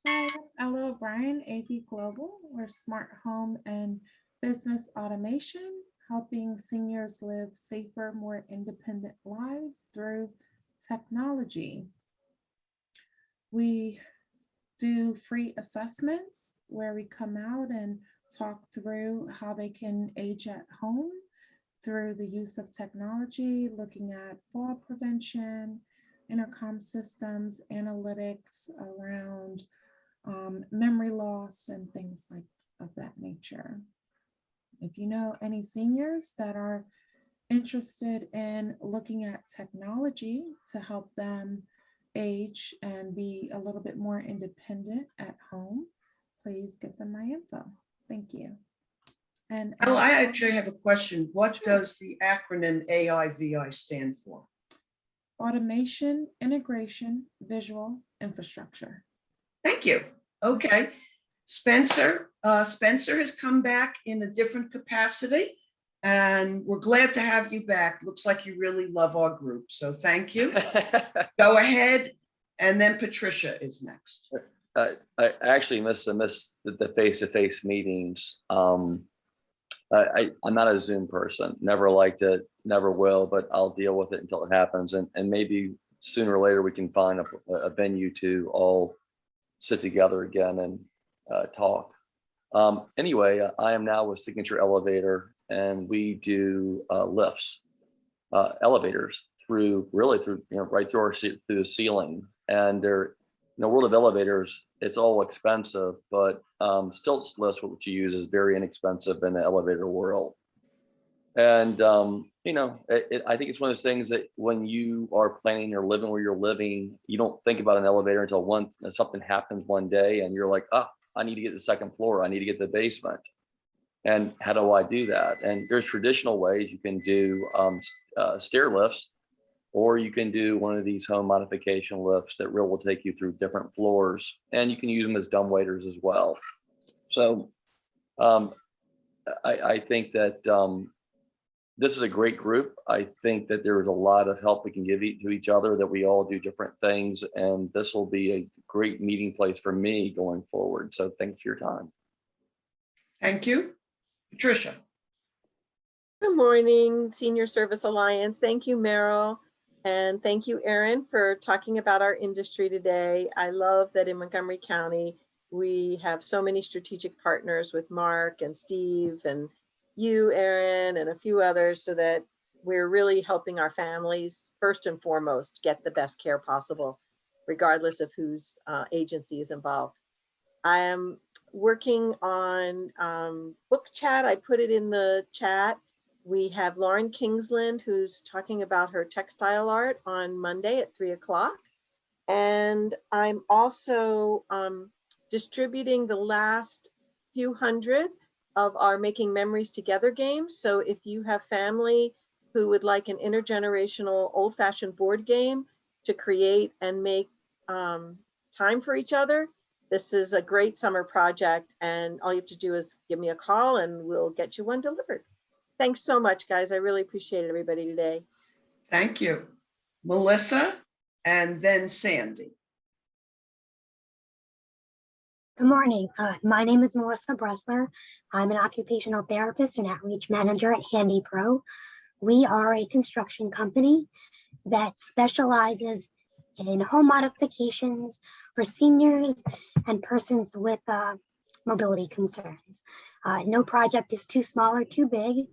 Hi, Ella O'Brien, AV Global. We're smart home and business automation, helping seniors live safer, more independent lives through technology. We do free assessments where we come out and talk through how they can age at home through the use of technology, looking at fall prevention, intercom systems, analytics around memory loss and things like of that nature. If you know any seniors that are interested in looking at technology to help them age and be a little bit more independent at home, please give them my info. Thank you. And Well, I actually have a question. What does the acronym AIVI stand for? Automation, Integration, Visual Infrastructure. Thank you. Okay. Spencer. Spencer has come back in a different capacity, and we're glad to have you back. Looks like you really love our group, so thank you. Go ahead, and then Patricia is next. I actually miss the face-to-face meetings. I'm not a Zoom person, never liked it, never will, but I'll deal with it until it happens. And maybe sooner or later we can find a venue to all sit together again and talk. Anyway, I am now with Signature Elevator, and we do lifts, elevators through right through through the ceiling. And they're, in the world of elevators, it's all expensive, but stilts lifts, what you use, is very inexpensive in the elevator world. And you know, I think it's one of those things that when you are planning or living where you're living, you don't think about an elevator until once something happens one day, and you're like, oh, I need to get to the second floor. I need to get to the basement. And how do I do that? And there's traditional ways. You can do stair lifts, or you can do one of these home modification lifts that will take you through different floors, and you can use them as dumbwaiters as well. So I think that this is a great group. I think that there is a lot of help we can give to each other, that we all do different things, and this will be a great meeting place for me going forward. So thanks for your time. Thank you. Patricia. Good morning, Senior Service Alliance. Thank you, Meryl. And thank you, Erin, for talking about our industry today. I love that in Montgomery County, we have so many strategic partners with Mark and Steve and you, Erin, and a few others, so that we're really helping our families, first and foremost, get the best care possible, regardless of whose agency is involved. I am working on book chat. I put it in the chat. We have Lauren Kingsland, who's talking about her textile art on Monday at 3 o'clock. And I'm also distributing the last few hundred of our Making Memories Together games. So if you have family who would like an intergenerational old-fashioned board game to create and make time for each other, this is a great summer project, and all you have to do is give me a call and we'll get you one delivered. Thanks so much, guys. I really appreciate everybody today. Thank you. Melissa and then Sandy. Good morning. My name is Melissa Bressler. I'm an occupational therapist and outreach manager at Handy Pro. We are a construction company that specializes in home modifications for seniors and persons with mobility concerns. No project is too small or too big.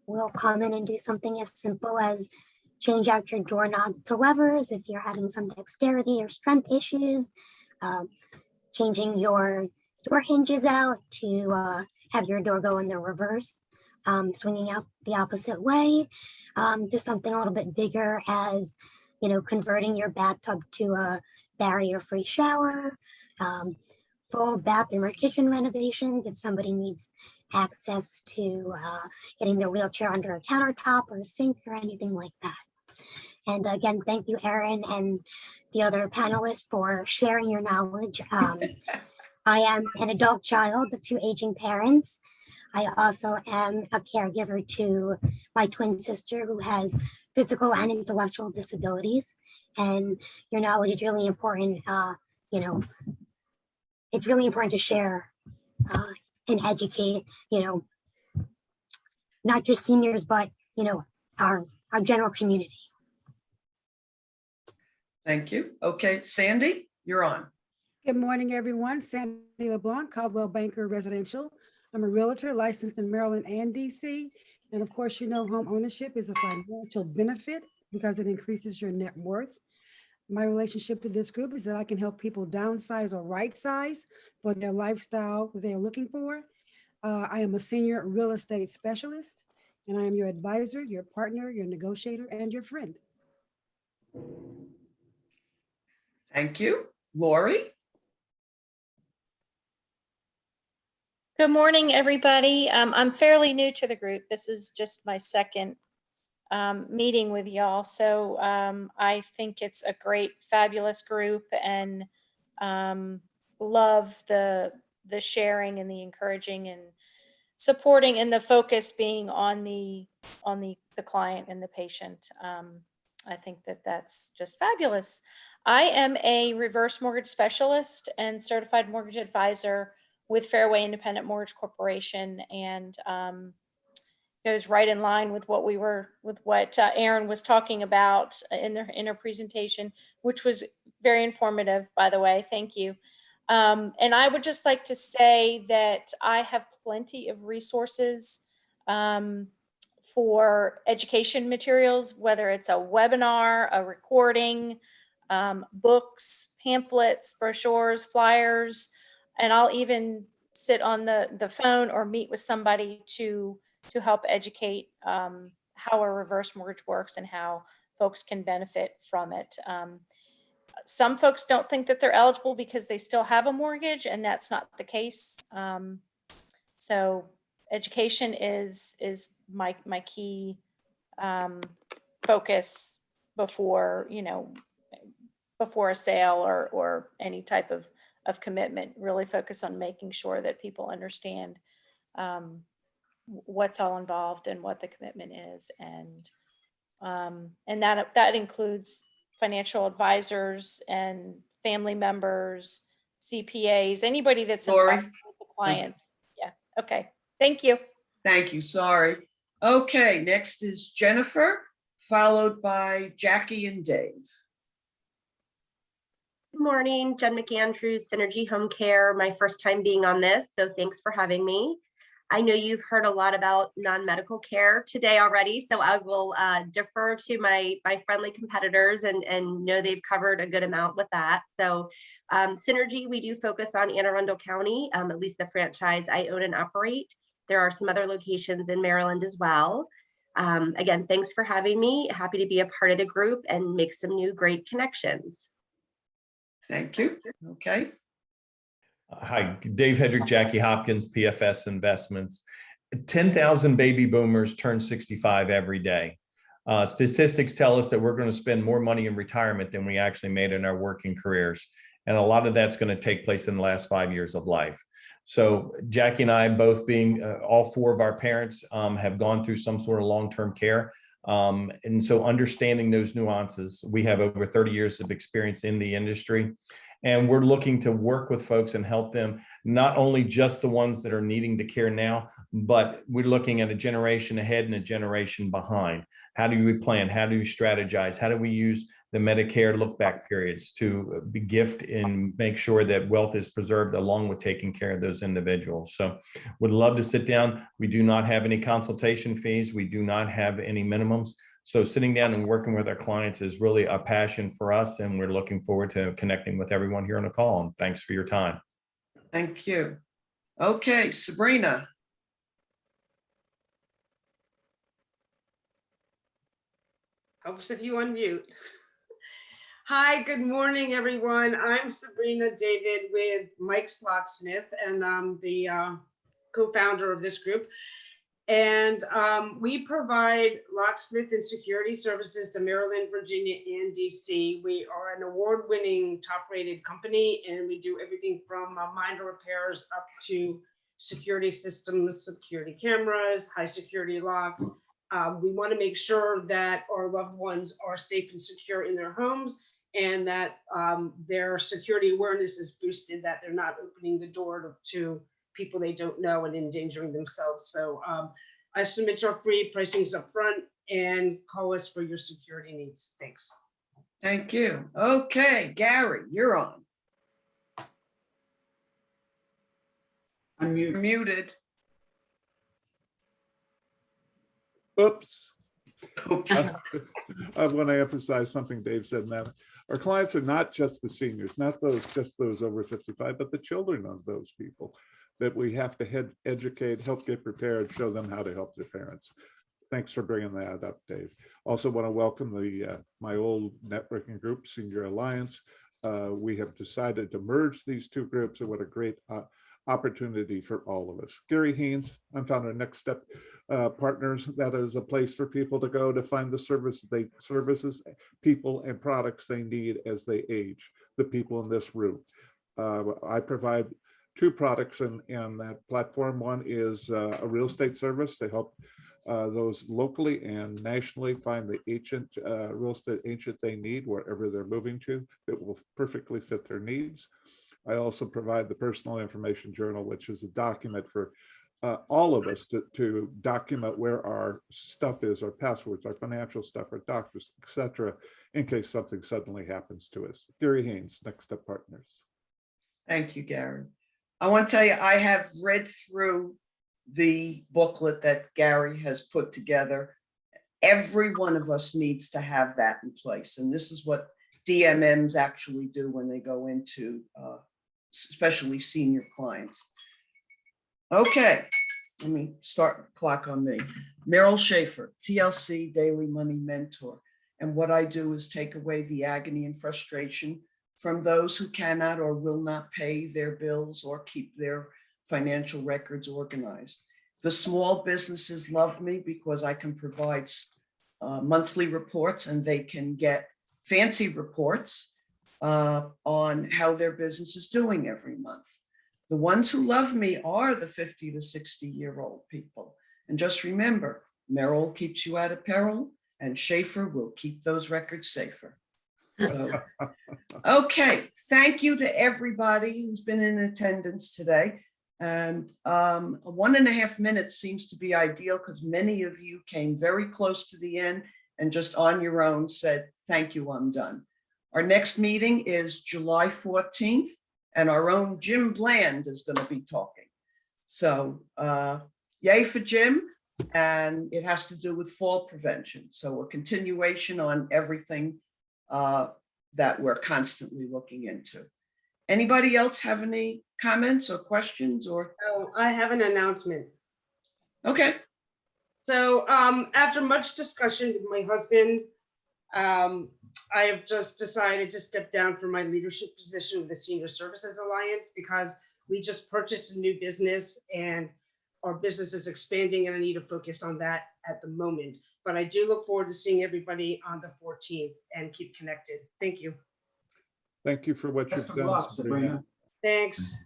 We'll come in and do something as simple as change out your doorknobs to levers if you're having some dexterity or strength issues, changing your door hinges out to have your door go in the reverse, swinging out the opposite way, to something a little bit bigger as, converting your bathtub to a barrier-free shower, full bathroom or kitchen renovations if somebody needs access to getting their wheelchair under a countertop or a sink or anything like that. And again, thank you, Erin, and the other panelists for sharing your knowledge. I am an adult child of 2 aging parents. I also am a caregiver to my twin sister who has physical and intellectual disabilities. And your knowledge is really important. It's really important to share and educate, not just seniors, but, our general community. Thank you. Okay, Sandy, you're on. Good morning, everyone. Sandy LeBlanc, Caldwell Banker Residential. I'm a realtor licensed in Maryland and DC. And of course, home ownership is a financial benefit because it increases your net worth. My relationship to this group is that I can help people downsize or right size for their lifestyle that they're looking for. I am a senior real estate specialist, and I am your advisor, your partner, your negotiator, and your friend. Thank you. Lori? Good morning, everybody. I'm fairly new to the group. This is just my second meeting with y'all. So I think it's a great, fabulous group, and love the sharing and the encouraging and supporting, and the focus being on the client and the patient. I think that's just fabulous. I am a reverse mortgage specialist and certified mortgage advisor with Fairway Independent Mortgage Corporation, and goes right in line with what Erin was talking about in her presentation, which was very informative, by the way. Thank you. And I would just like to say that I have plenty of resources for education materials, whether it's a webinar, a recording, books, pamphlets, brochures, flyers, and I'll even sit on the phone or meet with somebody to help educate how a reverse mortgage works and how folks can benefit from it. Some folks don't think that they're eligible because they still have a mortgage, and that's not the case. So education is my key focus before a sale or any type of commitment. Really focus on making sure that people understand what's all involved and what the commitment is, and that includes financial advisors and family members, CPAs, anybody that's involved with the clients. Yeah. Okay. Thank you. Thank you. Sorry. Okay, next is Jennifer followed by Jackie and Dave. Good morning, Jen McAndrews, Synergy Home Care. My first time being on this, so thanks for having me. I know you've heard a lot about non-medical care today already, so I will defer to my friendly competitors and know they've covered a good amount with that. So Synergy, we do focus on Anne Arundel County, at least the franchise I own and operate. There are some other locations in Maryland as well. Again, thanks for having me. Happy to be a part of the group and make some new great connections. Thank you. Okay. Hi, Dave Hedrick, Jackie Hopkins, PFS Investments. 10,000 baby boomers turn 65 every day. Statistics tell us that we're going to spend more money in retirement than we actually made in our working careers. And a lot of that's going to take place in the last 5 years of life. So Jackie and I, both being all four of our parents, have gone through some sort of long-term care. And so understanding those nuances, we have over 30 years of experience in the industry. And we're looking to work with folks and help them, not only just the ones that are needing the care now, but we're looking at a generation ahead and a generation behind. How do we plan? How do we strategize? How do we use the Medicare look back periods to be gift and make sure that wealth is preserved along with taking care of those individuals? So would love to sit down. We do not have any consultation fees. We do not have any minimums. So sitting down and working with our clients is really a passion for us, and we're looking forward to connecting with everyone here on the call. And thanks for your time. Thank you. Okay, Sabrina. Helps if you unmute. Hi, good morning, everyone. I'm Sabrina David with Mike's Locksmith, and I'm the co-founder of this group. And we provide locksmith and security services to Maryland, Virginia, and DC. We are an award-winning, top-rated company, and we do everything from minor repairs up to security systems, security cameras, high security locks. We want to make sure that our loved ones are safe and secure in their homes, and that their security awareness is boosted, that they're not opening the door to people they don't know and endangering themselves. So estimates are free, pricing's up front, and call us for your security needs. Thanks. Thank you. Okay, Gary, you're on. Unmute. Muted. Oops. Oops. I want to emphasize something Dave said, and that our clients are not just the seniors, not just those over 55, but the children of those people that we have to educate, help get prepared, show them how to help their parents. Thanks for bringing that up, Dave. Also want to welcome my old networking group, Senior Alliance. We have decided to merge these two groups, and what a great opportunity for all of us. Gary Haynes, I'm founder of Next Step Partners. That is a place for people to go to find the services, people, and products they need as they age, the people in this room. I provide two products in that platform. One is a real estate service to help those locally and nationally find the real estate agent they need wherever they're moving to that will perfectly fit their needs. I also provide the personal information journal, which is a document for all of us to document where our stuff is, our passwords, our financial stuff, our doctors, etc., in case something suddenly happens to us. Gary Haynes, Next Step Partners. Thank you, Gary. I want to tell you, I have read through the booklet that Gary has put together. Every one of us needs to have that in place. And this is what DMMs actually do when they go into especially senior clients. Okay, let me start the clock on me. Meryl Schaefer, TLC Daily Money Mentor. And what I do is take away the agony and frustration from those who cannot or will not pay their bills or keep their financial records organized. The small businesses love me because I can provide monthly reports, and they can get fancy reports on how their business is doing every month. The ones who love me are the 50 to 60-year-old people. And just remember, Merrill keeps you out of peril, and Schaefer will keep those records safer. So, okay, thank you to everybody who's been in attendance today. And 1.5 minutes seems to be ideal because many of you came very close to the end and just on your own said, thank you, I'm done. Our next meeting is July 14th, and our own Jim Bland is going to be talking. So yay for Jim, and it has to do with fall prevention. So a continuation on everything that we're constantly looking into. Anybody else have any comments or questions or? Oh, I have an announcement. Okay. So after much discussion with my husband, I have just decided to step down from my leadership position with the Senior Services Alliance because we just purchased a new business and our business is expanding and I need to focus on that at the moment. But I do look forward to seeing everybody on the 14th and keep connected. Thank you. Thank you for what Best you've of done, luck, Sabrina. Sabrina. Thanks.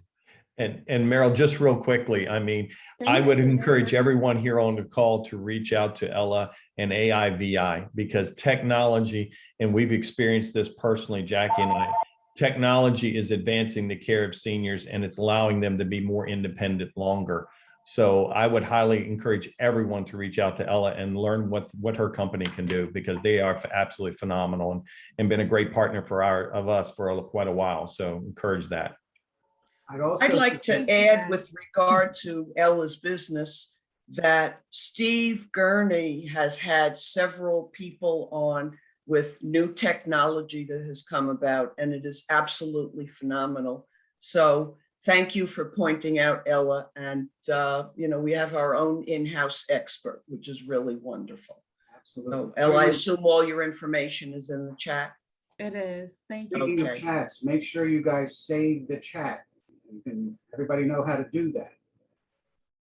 And Meryl, just real quickly, I mean, I would encourage everyone here on the call to reach out to Ella and AIVI because technology, and we've experienced this personally, Jackie and I, technology is advancing the care of seniors and it's allowing them to be more independent longer. So I would highly encourage everyone to reach out to Ella and learn what her company can do because they are absolutely phenomenal and been a great partner for us for quite a while. So encourage that. I'd like to add with regard to Ella's business that Steve Gurney has had several people on with new technology that has come about, and it is absolutely phenomenal. So thank you for pointing out, Ella. And, you know, we have our own in-house expert, which is really wonderful. Absolutely. So, Ella, I assume all your information is in the chat. It is. Thank you. Speaking of Okay. chats, make sure you guys save the chat. You can, everybody know how to do that.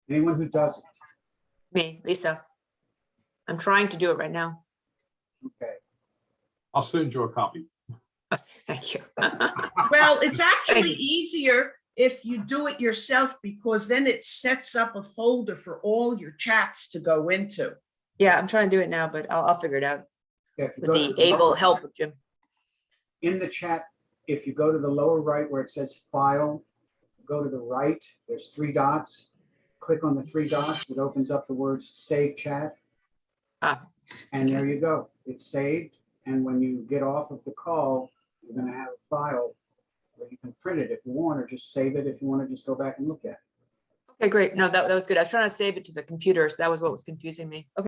Anyone who doesn't, Me, Lisa. I'm trying to do it right now. okay. I'll send you a copy. Thank you. Well, it's actually easier if you do it yourself because then it sets up a folder for all your chats to go into. Yeah, I'm trying to do it now, but I'll figure it out Yeah, if you with go the to able help of Jim. in the chat, if you go to the lower right where it says file, go to the right, there's 3 dots. Click on the 3 dots, it opens up the words save chat. And there you go, it's saved. And when you get off of the call, you're gonna have a file where you can print it if you want, or just save it if you want to just go back and look at it. Okay, great. No, that was good. I was trying to save it to the computer, so that was what was confusing me. Okay.